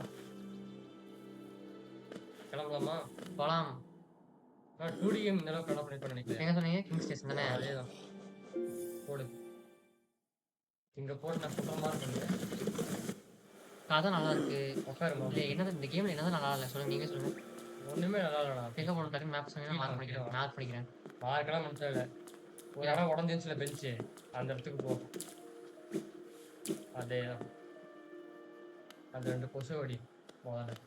கிளம்பலாமா? போகலாம். நான் 2D கேம் இந்த அளவுக்கு டெவலப் பண்ணிருப்பேன் நினைக்கிறேன். எங்கே சொன்னீங்க? கிங் ஸ்டேஷன் தானே. அதே தான் போடு. இங்கே போட்டு நான் சொல்கிற மாதிரி பண்ணுறேன். கதை நல்லா இருக்கு. உட்காருமா. இல்லை என்னதான் இந்த கேமில் என்னதான் நல்லா இல்லை சொல்லுங்கள். நீங்கள் சொல்லுங்கள். ஒன்றுமே நல்லா இல்லைடா. எங்கே போகணும் டக்குன்னு மேப் சொன்னீங்கன்னா மார்க் பண்ணிக்கிறேன். மார்க்கெல்லாம் மட்டும் இல்லை. ஒரு இடம் உடஞ்சிருச்சுல பெஞ்சு அந்த இடத்துக்கு போ. அதே தான். அந்த 2 கொசு வடி முதல்ல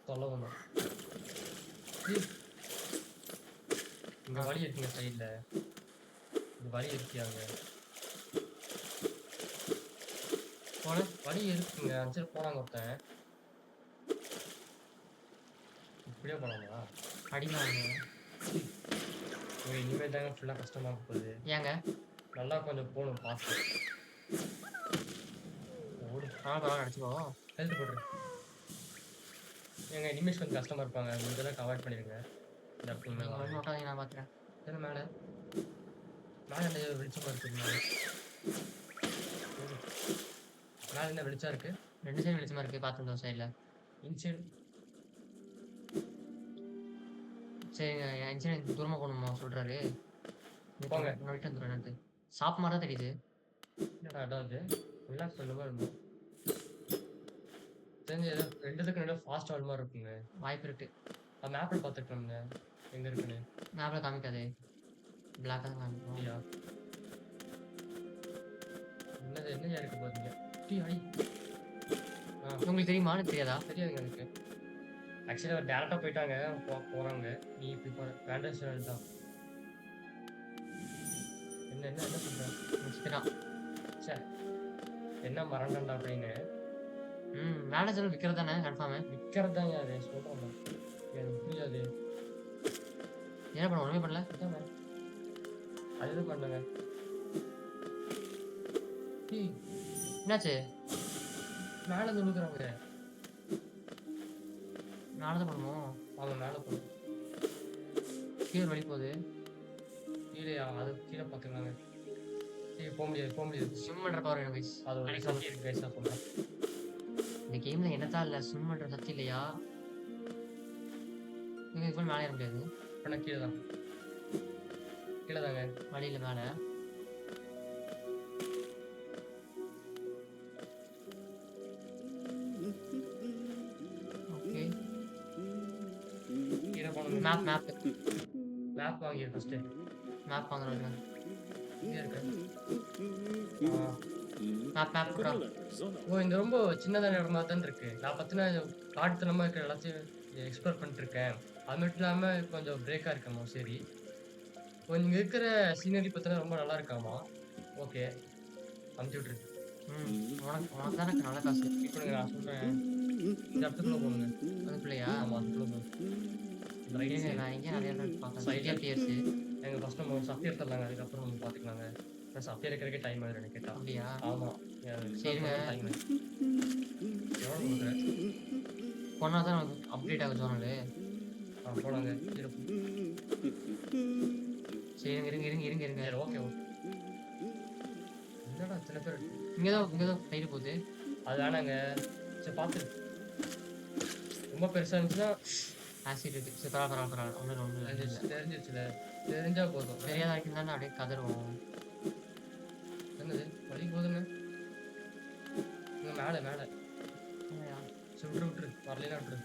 தொல்லை பண்ணும். இங்கே வழி இருக்குங்க சைடில். இங்கே வழி இருக்கியாங்க? போன வழி இருக்குங்க. அஞ்சு போனாங்க ஒருத்தன். இப்படியே போனாங்களா? அடிமாங்க இனிமேல் தாங்க ஃபுல்லாக கஷ்டமாக போகுது. ஏங்க நல்லா கொஞ்சம் போகணும் பார்த்து. ஓடு. பரவாயில்ல அடிச்சுக்கோ. ஹெல்த் போட்டுரு. ஏங்க இனிமேல் கொஞ்சம் கஷ்டமாக இருப்பாங்க. இதெல்லாம் அவாய்ட் பண்ணிடுங்க. இந்த இடத்துல மேலே நோட்டாதீங்க நான் பார்க்குறேன். என்ன மேலே என்ன வெளிச்சமாக இருக்குது? மேலே என்ன வெளிச்சம் இருக்குது? 2 சைடு வெளிச்சமா இருக்கு. பார்த்துருங்க ஒரு சைடுல. இன்சைட் சரிங்க. இன்ஜினியர் தூரமா போகணுமா சொல்றாரு. போங்க. நோயிட்டு வந்துடும் எனக்கு. ஷாப் மாதிரி தான் தெரியுது. என்னடா இடம் அது? ரிலாக்ஸ் பண்ண மாதிரி இருக்கும். தெரிஞ்சு ஏதோ 2த்துக்கும் நடுவுல ஃபாஸ்ட் ஆல் மாதிரி இருக்குங்க. வாய்ப்பு இருக்கு. மேப்ல பார்த்துக்கலாம்ங்க எங்க இருக்குன்னு. மேப்ல காமிக்காதே. பிளாக்கா தான் காமிக்கும். அப்படியா? என்னது என்னையா இருக்கு பாருங்க. ஐ உங்களுக்கு தெரியுமா? எனக்கு தெரியாதா? தெரியாதுங்க எனக்கு. ஆக்சுவலி அவர் டேரக்டா போயிட்டாங்க. போறாங்க. நீ இப்படி போற வேண்டாம் தான். என்ன என்ன என்ன சொல்ற? முடிச்சுட்டான். ச்சே என்ன மறண்டா அப்படின்னு. மேனேஜர் விற்கிறது தானே கன்ஃபார்மு. விற்கிறது தான் யாரு சொல்றேன். எனக்கு புரியாது. என்ன பண்ண ஒண்ணுமே பண்ணல. அதானே அது இது பண்ணுங்க. என்னாச்சு? மேல விழுக்குறாங்க. மேலே தான் பண்ணணும். அவங்க மேல போகும். கீழே வழி போகுது. கீழேயா? அது கீழே பார்த்துக்கலாங்க. போக முடியாது போக முடியாது. ஸ்விம் பண்ற பவர் வேணும் கைஸ். அது ஒரு சக்தி இருக்கு கைஸ் நான் சொல்றேன். இந்த கேம்ல என்னதான் இல்ல ஸ்விம் பண்ற சக்தி இல்லையா? நீங்க இப்போ மேலே ஏற முடியாது. ஆனால் கீழே தான். கீழே தாங்க. வழியில மேலே. ஓகே. கீழே போகணும். மேப் மேப் மேப் வாங்கிடு ஃபர்ஸ்ட்டு. மேப் வாங்குறாங்க. இங்கே இருக்கு. மேப் மேப் போடுறா. ஓ இந்த ரொம்ப சின்னதான இடமா தான் இருக்கு. நான் பார்த்தினா காட்டுத்தனமாக இருக்கிற எல்லாத்தையும் எக்ஸ்ப்ளோர் பண்ணிட்டு இருக்கேன். அது மட்டும் இல்லாமல் கொஞ்சம் பிரேக்காக இருக்காமா. சரி இப்போ இங்கே இருக்கிற சீனரி பார்த்தினா ரொம்ப நல்லா இருக்காமா. ஓகே அமுச்சு விட்ரு. உனக்கு உனக்கு தானே நல்ல காசு. இப்போ நான் சொல்கிறேன் இந்த இடத்துக்குள்ள போகணுங்க. அதுக்குள்ளயா? ஆமாம் அதுக்குள்ள போகணும். இருங்க, நான் இங்கே நிறைய பேர் பார்க்கறேன். Idea players. எங்கள் ஃபஸ்ட் நம்ம சஃபி எடுத்துடலாங்க. அதுக்கப்புறம் நம்ம பார்த்துக்கலாங்க. சஃபி எடுக்கிறதுக்கே டைம் ஆகிடும் எனக்கு கேட்டா. அப்படியா? ஆமாம் சரிங்க. டைம் எவ்வளோ கொடுக்குறேன்? போனால் தான் நமக்கு அப்டேட் ஆகும் சேனலு. போனாங்க. சரி இருங்க இருங்க இருங்க இருங்க இருங்க. Okay okay. என்னடா இத்தனை பேர்? இங்கே தான் டைடு போகுது. அது வேணாங்க. சரி பார்த்து ரொம்ப பெருசாக இருந்துச்சுன்னா ஆசிட் இருக்கு. சரி பரவாயில்ல ஒன்றும் இல்லை. தெரிஞ்சிருச்சுல. தெரிஞ்சா போதும். தெரியாத வரைக்கும் தானே அப்படியே கதறுவோம். என்னது வழி போதுங்க. இங்கே மேலே மேலே சரி விட்டுரு வரலாம் விட்டுரு.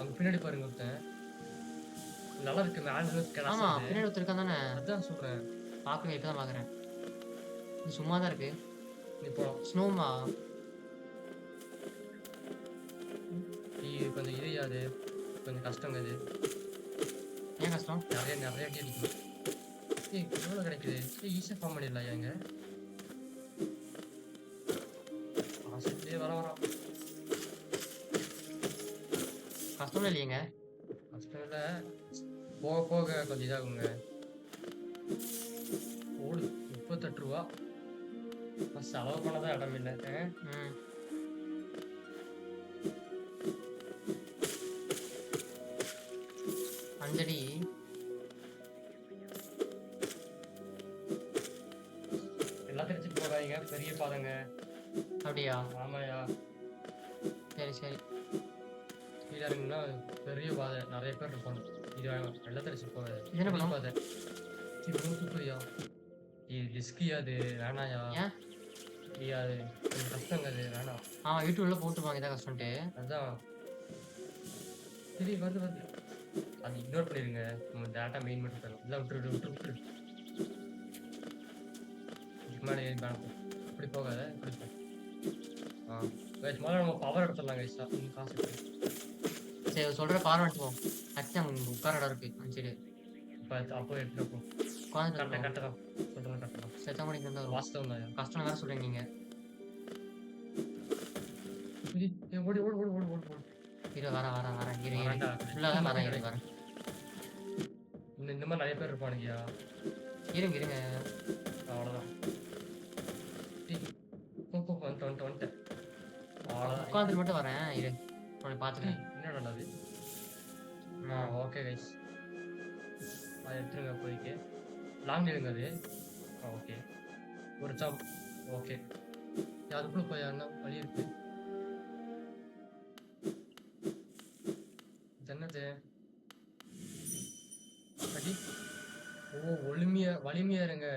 அங்கே பின்னாடி பாருங்க ஒருத்தன் நல்லா இருக்கு. மேலே ஆமா பின்னாடி ஒருத்தர் இருக்கான் தானே. அதான் சொல்கிறேன். பார்க்கவே இப்போ தான் பார்க்குறேன். இது சும்மா தான் இருக்கு. நீ போகலாம். ஸ்னோமா கொஞ்சம் இது கொஞ்சம் கஷ்டங்க இது. ஏன் கஷ்டம்? நிறைய நிறைய அடி அடிக்கணும். எவ்வளோ கிடைக்குது? ஈஸியாக ஃபார்ம் பண்ணிடலாம். ஏங்க ஆசையே வரோம். கஷ்டமே இல்லையேங்க. கஷ்டம் இல்லை. போக போக கொஞ்சம் இதாகுங்க. ஓடு 38 ரூபா. செலவு பண்ணதான் இடம் இல்லை. அஞ்சடி எல்லாம் தெரிச்சுட்டு போகாதீங்க. பெரிய பாதைங்க. அப்படியா? ஆமாயா. சரி சரி. கீழே இறங்குனா பெரிய பாதை. நிறைய பேர் இருப்பாங்க. இது எல்லாம் தெரிச்சுட்டு போகாது. என்ன பண்ணும் பாதை சூப்பரியா. இது ரிஸ்கியா? அது வேணாயா? ஏன்? அது கொஞ்சம் கஷ்டங்க. அது வேணாம். ஆமாம் யூடியூப்ல போட்டுப்பாங்க இதான் கஷ்டம்ட்டு. அதான் சரி வருது. அது இக்னோர் பண்ணிடுங்க. நம்ம டேட்டா மெயின் மட்டும் தரும். இல்லை விட்டுரு. இதுக்கு மேலே இப்படி போகாத. இப்படி போ. முதல்ல நம்ம பவர் எடுத்துடலாம் கைஸ். காசு சரி சொல்கிற பாரம் எடுத்துப்போம். அச்சா உங்களுக்கு உட்கார இடம் இருக்கு. சரி இப்போ அப்போ எடுத்துகிட்டு உட்காந்து கட்டலாம். சொல்கிறது கட்டலாம். செத்த மணிக்கு இருந்தால் வாஸ்தவம் தான். கஷ்டம் வேறு சொல்கிறீங்க நீங்கள். ஓடி ஓடி ஓடி ஓடி ஓடி ஓடி. இரு வரேன் இரு ஃபுல்லாக தான் வரேன். இந்த மாதிரி நிறைய பேர் இருப்பானுங்கய்யா. இருங்க அவ்வளோதான். வந்துட்டேன். அவ்வளோதான். உட்காந்துட்டு மட்டும் வரேன். இரு உன்னை பார்த்துக்கிறேன். என்னடா அது? Okay guys. அதை எடுத்துருங்க போய்க்கு. லாங் லிவிங் அது. ஓகே ஒரு சாப். ஓகே அதுக்குள்ள போய் என்ன வழி இருக்கு? இது என்னது? அடி. ஓ! வலிமையா இருங்க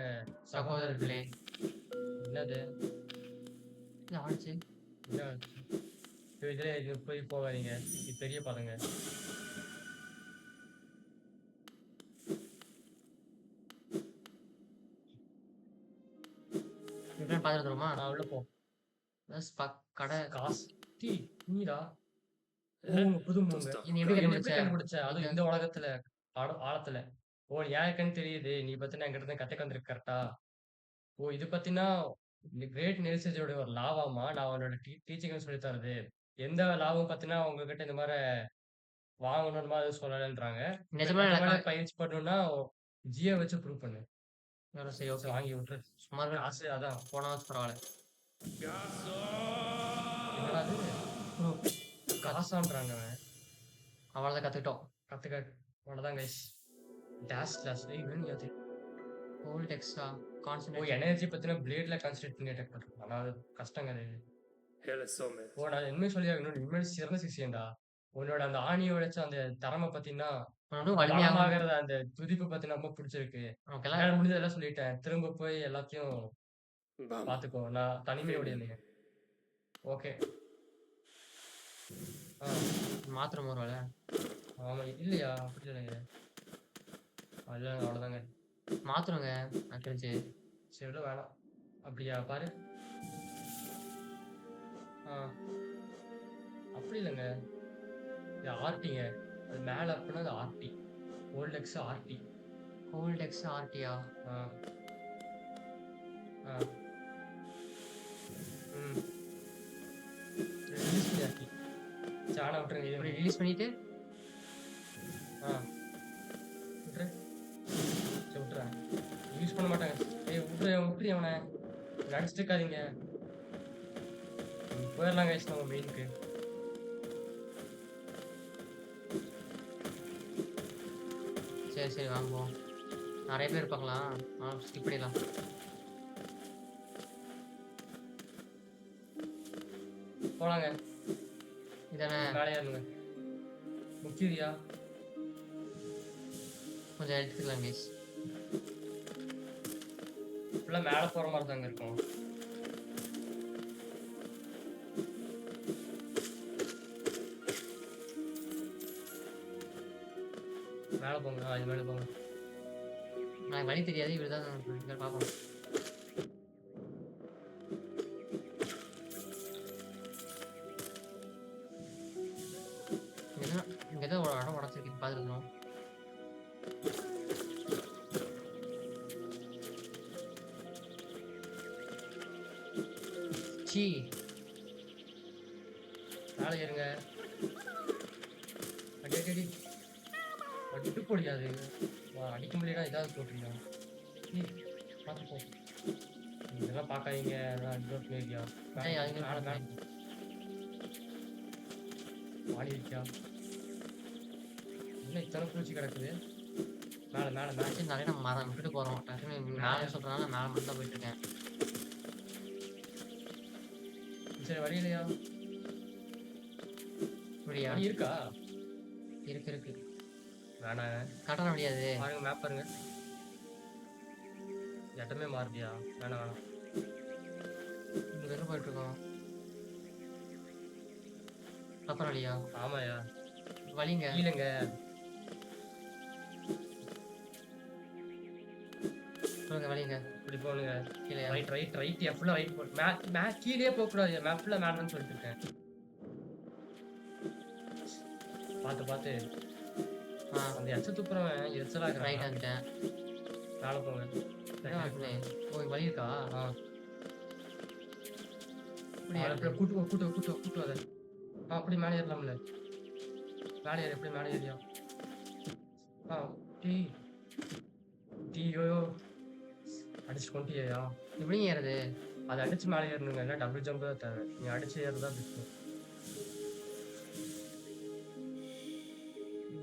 சகோதரர்களே. சகோதரர்களே. என்னது? இது ஆச்சு. என்ன ஆச்சு? இது போய் போகாதீங்க. இது பெரிய பாலங்க. ரிட்டர்ன் பார்த்துட்டு வந்துருமா? உள்ள போ. கடை. காசு. நீடா? ஓ! புது மூங்க. நீ எப்படி என்ன எப்படி கண்டுபிடிச்ச? கண்டுபிடிச்ச? அதுவும் எங்க? இந்த உலகத்துல, ஆழத்துல. ஓ! யாருக்குன்னு தெரியுது. நீ பத்தின என்கிட்ட கத்துக்க வந்திருக்க கரெக்ட்டா? ஓ! இது பத்தினா கிரேட் நெல்சஸோட ஒரு லாவாமா நான் அவனோட டீச்சிங்ல சொல்லி தர்றது. எந்த லாவும் பத்தினா உங்ககிட்ட இந்த மாரி வாங்கணும்னு மாதிரி சொல்லலன்றாங்க. நிஜமா இதுக்கு மேல எனக்கு பயிற்சி பண்ணணும்னா ஜிய வச்சு ப்ரூவ் பண்ணு. சரி ஓகே. வாங்கி விட்டுரு. சும்மா இருக்க. காசு அதான். போனாச்சும் பரவாயில்ல. என்னடா இது? காசான்றாங்க அவன். அவ்வளோதான் கத்துக்கிட்டோம். கத்துக்க அவ்வளோதான் கைஸ். டேஷ் ஸ்லாஷ் அது. கோல்ட் எக்ஸ்ட்ரா ஓ! கான்சன்ட்ரேட். எனர்ஜி பத்தின பிளேட்ல கான்சன்ட்ரேட் பண்ணி அட்டாக் பண்றது. ஆனா அது கஷ்டங்க அது. Hele sommet. ஓ! நான் உண்மைய சொல்லியாகணும். உண்மையிலே சிறந்த சிஷ்யன்டா. உன்னோட அந்த ஆணிய உடைச்ச அந்த திறமை பத்தின்னா, இன்னும் வலிமையாகும். பலமாகறத அந்த துடிப்பு பத்தின ரொம்ப புடிச்சிருக்கு. நமக்கெல்லாம் என்னால முடிஞ்சதெல்லாம் சொல்லிட்டேன். திரும்ப போய் எல்லாத்தையும் Bam. பாத்துக்கோ. நான் தனிமையுடையவன். ஓகே. ஆ. மாத்திரம் ஒரு வேலை. ஆமா. இல்லையா? அப்படி இல்லைங்க. இல்லங்க அவ்வளோதாங்க. மாத்திரங்க எனக்கு தெரிஞ்சு. சரி விடு வேணாம். அப்படியா? பாரு. ஆ. அப்படி இல்லங்க. இது ஆர்டிங்க. அது மேல அப்புட்னா அது RT. Old X RT. Gold X ஆர்டியா? ஆ. ஆ. ம். ரிலீஸ் பண்ணியாச்சு. சரி ஆனா விட்டுருங்க. இப்படி இது ரிலீஸ் பண்ணிட்டு ஆ. விட்டுரு. சரி விட்டுறேன். யூஸ் பண்ண மாட்டாங்க. விட்டுரு அவனை. நடிச்சிட்டு இருக்காதீங்க. போயிடலாம் கைஸ் நம்ம மெயினுக்கு. சரி சரி வாங்குவோம். நிறைய பேர் பார்க்கலாம். ஸ்கிப் பண்ணிடலாம். போலாங்க. இதானே மேலேயா இருங்க. முக்கியதியா? கொஞ்சம் எடுத்துக்கலாம் கைஸ். ஃபுல்லாக மேலே போகிற மாதிரி தாங்க இருக்கும். மேலே போங்க. இது மேலே போங்க. எனக்கு வழி தெரியாது. இவர் தான் பார்ப்போம். இங்கே ஏதோ ஒரு இடம் உடச்சிருக்கு. பார்த்துருக்கணும். சீ மேலே ஏறுங்க. அடி அடி அடி. அடிட்டு போடியாது. அடிக்க முடியலனா ஏதாவது போட்டுருக்கோம். பார்த்து போ. இதெல்லாம் பார்க்காதீங்க. அதான் இன்டோர் ஏரியா. ஏய், அதுங்க மேலே மேலே வாடி வைக்கா. என்ன இத்தனை பூச்சி கிடக்குது? மேலே மேலே மேலே. சரி நிறைய நம்ம மரம் விட்டுட்டு போகிறோம். டக்குன்னு மேலே சொல்கிறதுனால மேலே மட்டும் தான் போயிட்டு இருக்கேன். சரி வழி இல்லையா? இப்படியா? வழி இருக்கா? இருக்கு இருக்கு. வேணாம். கட்டண முடியாது. பாருங்க மேப் பாருங்க. இடமே மாறுதியா? வேணாம் வேணாம். இங்கே வெறும் போயிட்டு இருக்கோம். அப்புறம் வழியா? ஆமாயா. வழிங்க. கீழங்க. சொல்லுங்க வழிங்க. இப்படி போனுங்க. கீழே ரைட் ரைட் ரைட் ஃபுல்லாக ரைட் போ. மேப் கீழே போகக்கூடாது. மேப் ஃபுல்லாக மேலன்னு சொல்லிட்டு இருக்கேன். பார்த்து பார்த்து. அந்த எச்ச துப்புறவன் எச்சலா ரைட் இருக்கிறான். வந்துட்டேன். மேலே போங்க. ஓ இங்க வழி இருக்கா? ஆ. இப்படி அப்படியே கூட்டு அதை. அப்படி மேலே ஏறலாம்ல. மேலே ஏறு. எப்படி மேலே ஏறியா? டீ டீயோ அடிச்சு கொண்டியா? எப்படி ஏறுது? அதை அடிச்சு மேலே ஏறணுங்க. இல்லை டபுள் ஜம்ப் தான் தேவை. நீ அடிச்சு ஏறுறதா பெஸ்ட்.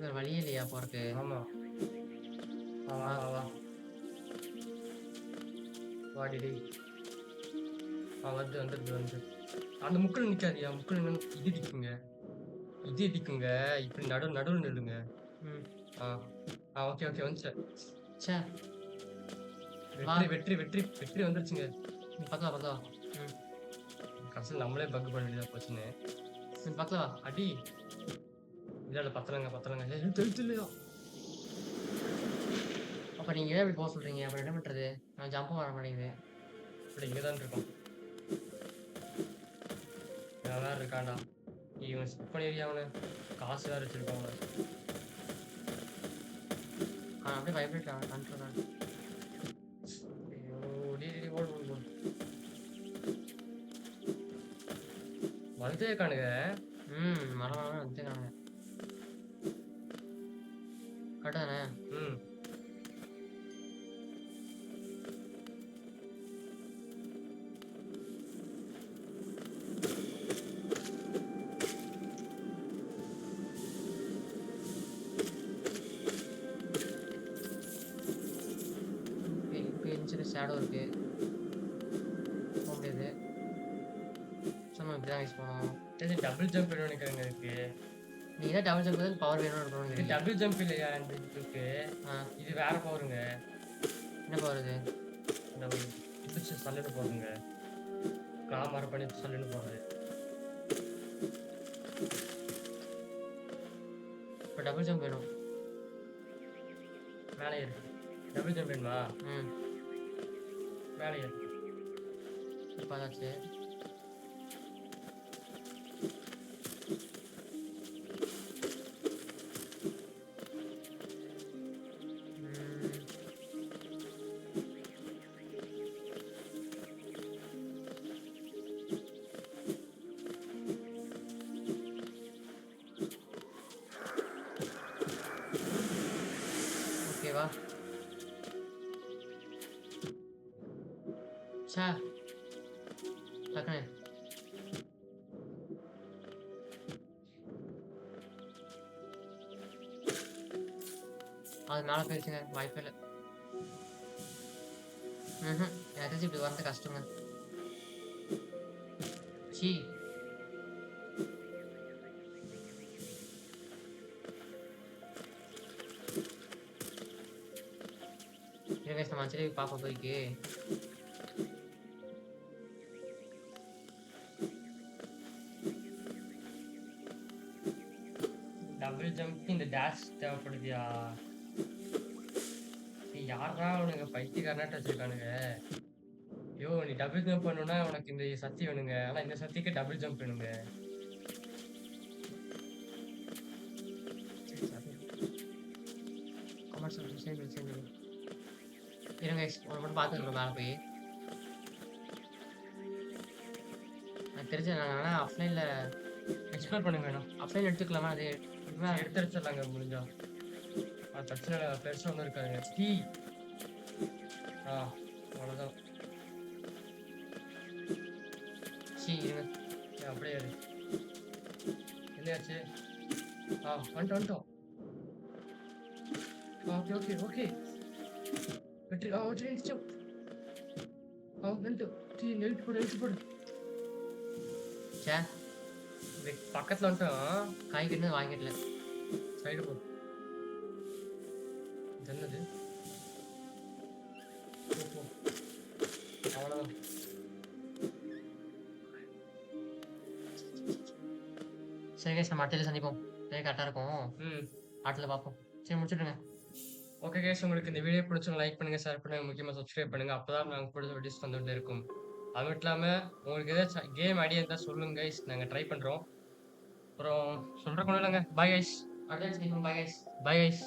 வேற வழியே இல்லையா போறதுக்கு? ஆமா. வா வா வா. வாடி டேய். வந்து அந்த முக்குல நிக்காதீங்க. முக்குல நின்னு இது இடிக்குங்க. இது இடிக்குங்க. இப்படி நடுவுல நில்லுங்க. ம். ஆ. ஓகே வந்துச்சு. ச்சே! வா. வெற்றி வந்துருச்சுங்க. நீ பக்கத்துல வா. ம். கடைசில நம்மளே பக் பண்ண வேண்டியதா போச்சுன்னு. நீ பக்கத்துல வா. அடி. இல்ல பத்தலங்க. எழுத்து இல்லையா? அப்ப நீங்க ஏன் இப்படி போக சொல்றீங்க? அப்புறம் என்ன பண்றது? நான் ஜம்பும் வர மாட்டேங்குது. இப்படி இங்க தான் இருக்கோம். இவன் வேற இருக்கான்டா. இவன் ஸ்கிப் பண்ணிருக்கியா அவன? காசு வேற வச்சிருக்கான் அவன். அப்படியே வைப்ரேட் கண்ட்ரோல். ஐயோ! டேய் ஓடு. வந்துட்டே இருக்கானுங்க. மரம் வந்துட்டாங்க. கரெக்ட் தானே? ம். சின்ன ஷேடோ இருக்கு. போக முடியாது. சும்மா இப்படி தான் யூஸ் பண்ணுவோம். இது டபுள் ஜம்ப் வேணும்னு நினைக்கிறேங்க இதுக்கு. நீங்க தான் டபுள் ஜம்ப் பவர் வேணும்னு இது இருக்கணும். டபுள் ஜம்ப் இல்லையா இந்த இதுக்கு? இது வேற பவருங்க. என்ன பவர் இது? இந்த பிடிச்சு சல்லுன்னு போகுங்க. கிளாமர் பண்ணி சல்லுன்னு போகுது. இப்போ டபுள் ஜம்ப் வேணும். மேலே ஏறு. டபுள் ஜம்ப் வேணுமா? மேலே ஏறு. இப்போ அதாச்சு. ஓகேவா? ச்சே! டக்குனு. அது மேலே போயிடுச்சுங்க. வாய்ப்பே இல்லை. எனக்கு இப்படி வரது கஷ்டங்க. சி இருங்க, நம்ம ஆக்சுவலி பார்ப்போம் போய்க்கு. டபுள் ஜம்ப் இந்த டேஷ் தேவைப்படுதியா? யாரா அவனுங்க பைத்தியக்காரனாட்ட வச்சிருக்கானுங்க. ஐயோ நீ டபுள் ஜம்ப் பண்ணணும்னா உனக்கு இந்த சக்தி வேணுங்க. ஆனா இந்த சக்திக்கு டபுள் ஜம்ப் வேணுங்க. இருங்க ஒரு மட்டும் பார்த்துக்கிறோம் மேலே போய். எனக்கு தெரிஞ்ச நான் ஆஃப்லைனில் எக்ஸ்ப்ளோர் பண்ணுங்க வேணும். ஆஃப்லைன் எடுத்துக்கலாமா? அது எடுத்து வச்சிடலாங்க முடிஞ்சா. அது பிரச்சனை இல்லை. பெருசாக ஒன்றும் இருக்காதுங்க. அவ்வளோதான். சி இருங்க. அப்படியே இரு. என்னையாச்சு? வந்துட்டோம். ஓகே. வெற்றி நிச்சயம். எழுத்து போடு. சே பக்கத்தில் வந்துட்டோம். காய்கறி வாங்கிடல. சைடு போ. என்னது? அவ்வளோதான். சரி கைஸ், நம்ம அடுத்த சந்திப்போம். கரெக்டாக இருக்கும். ஆட்டில் பார்ப்போம். சரி முடிச்சுடுங்க. ஓகே கைஸ், உங்களுக்கு இந்த வீடியோ பிடிச்சவங்க லைக் பண்ணுங்க, ஷேர் பண்ணுங்க, முக்கியமாக சப்ஸ்கிரைப் பண்ணுங்க. அப்பதான் நாங்கள் பிடிச்ச வீடியோஸ் வந்துகிட்டே இருக்கும். அது மட்டும் இல்லாமல் உங்களுக்கு ஏதாச்சும் கேம் ஐடியா இருந்தால் சொல்லுங்க கைஸ், நாங்கள் ட்ரை பண்ணுறோம். அப்புறம் சொல்கிற கொண்டு இல்லைங்க. Bye guys. அடுத்த சந்திப்போம். Bye guys. Bye guys.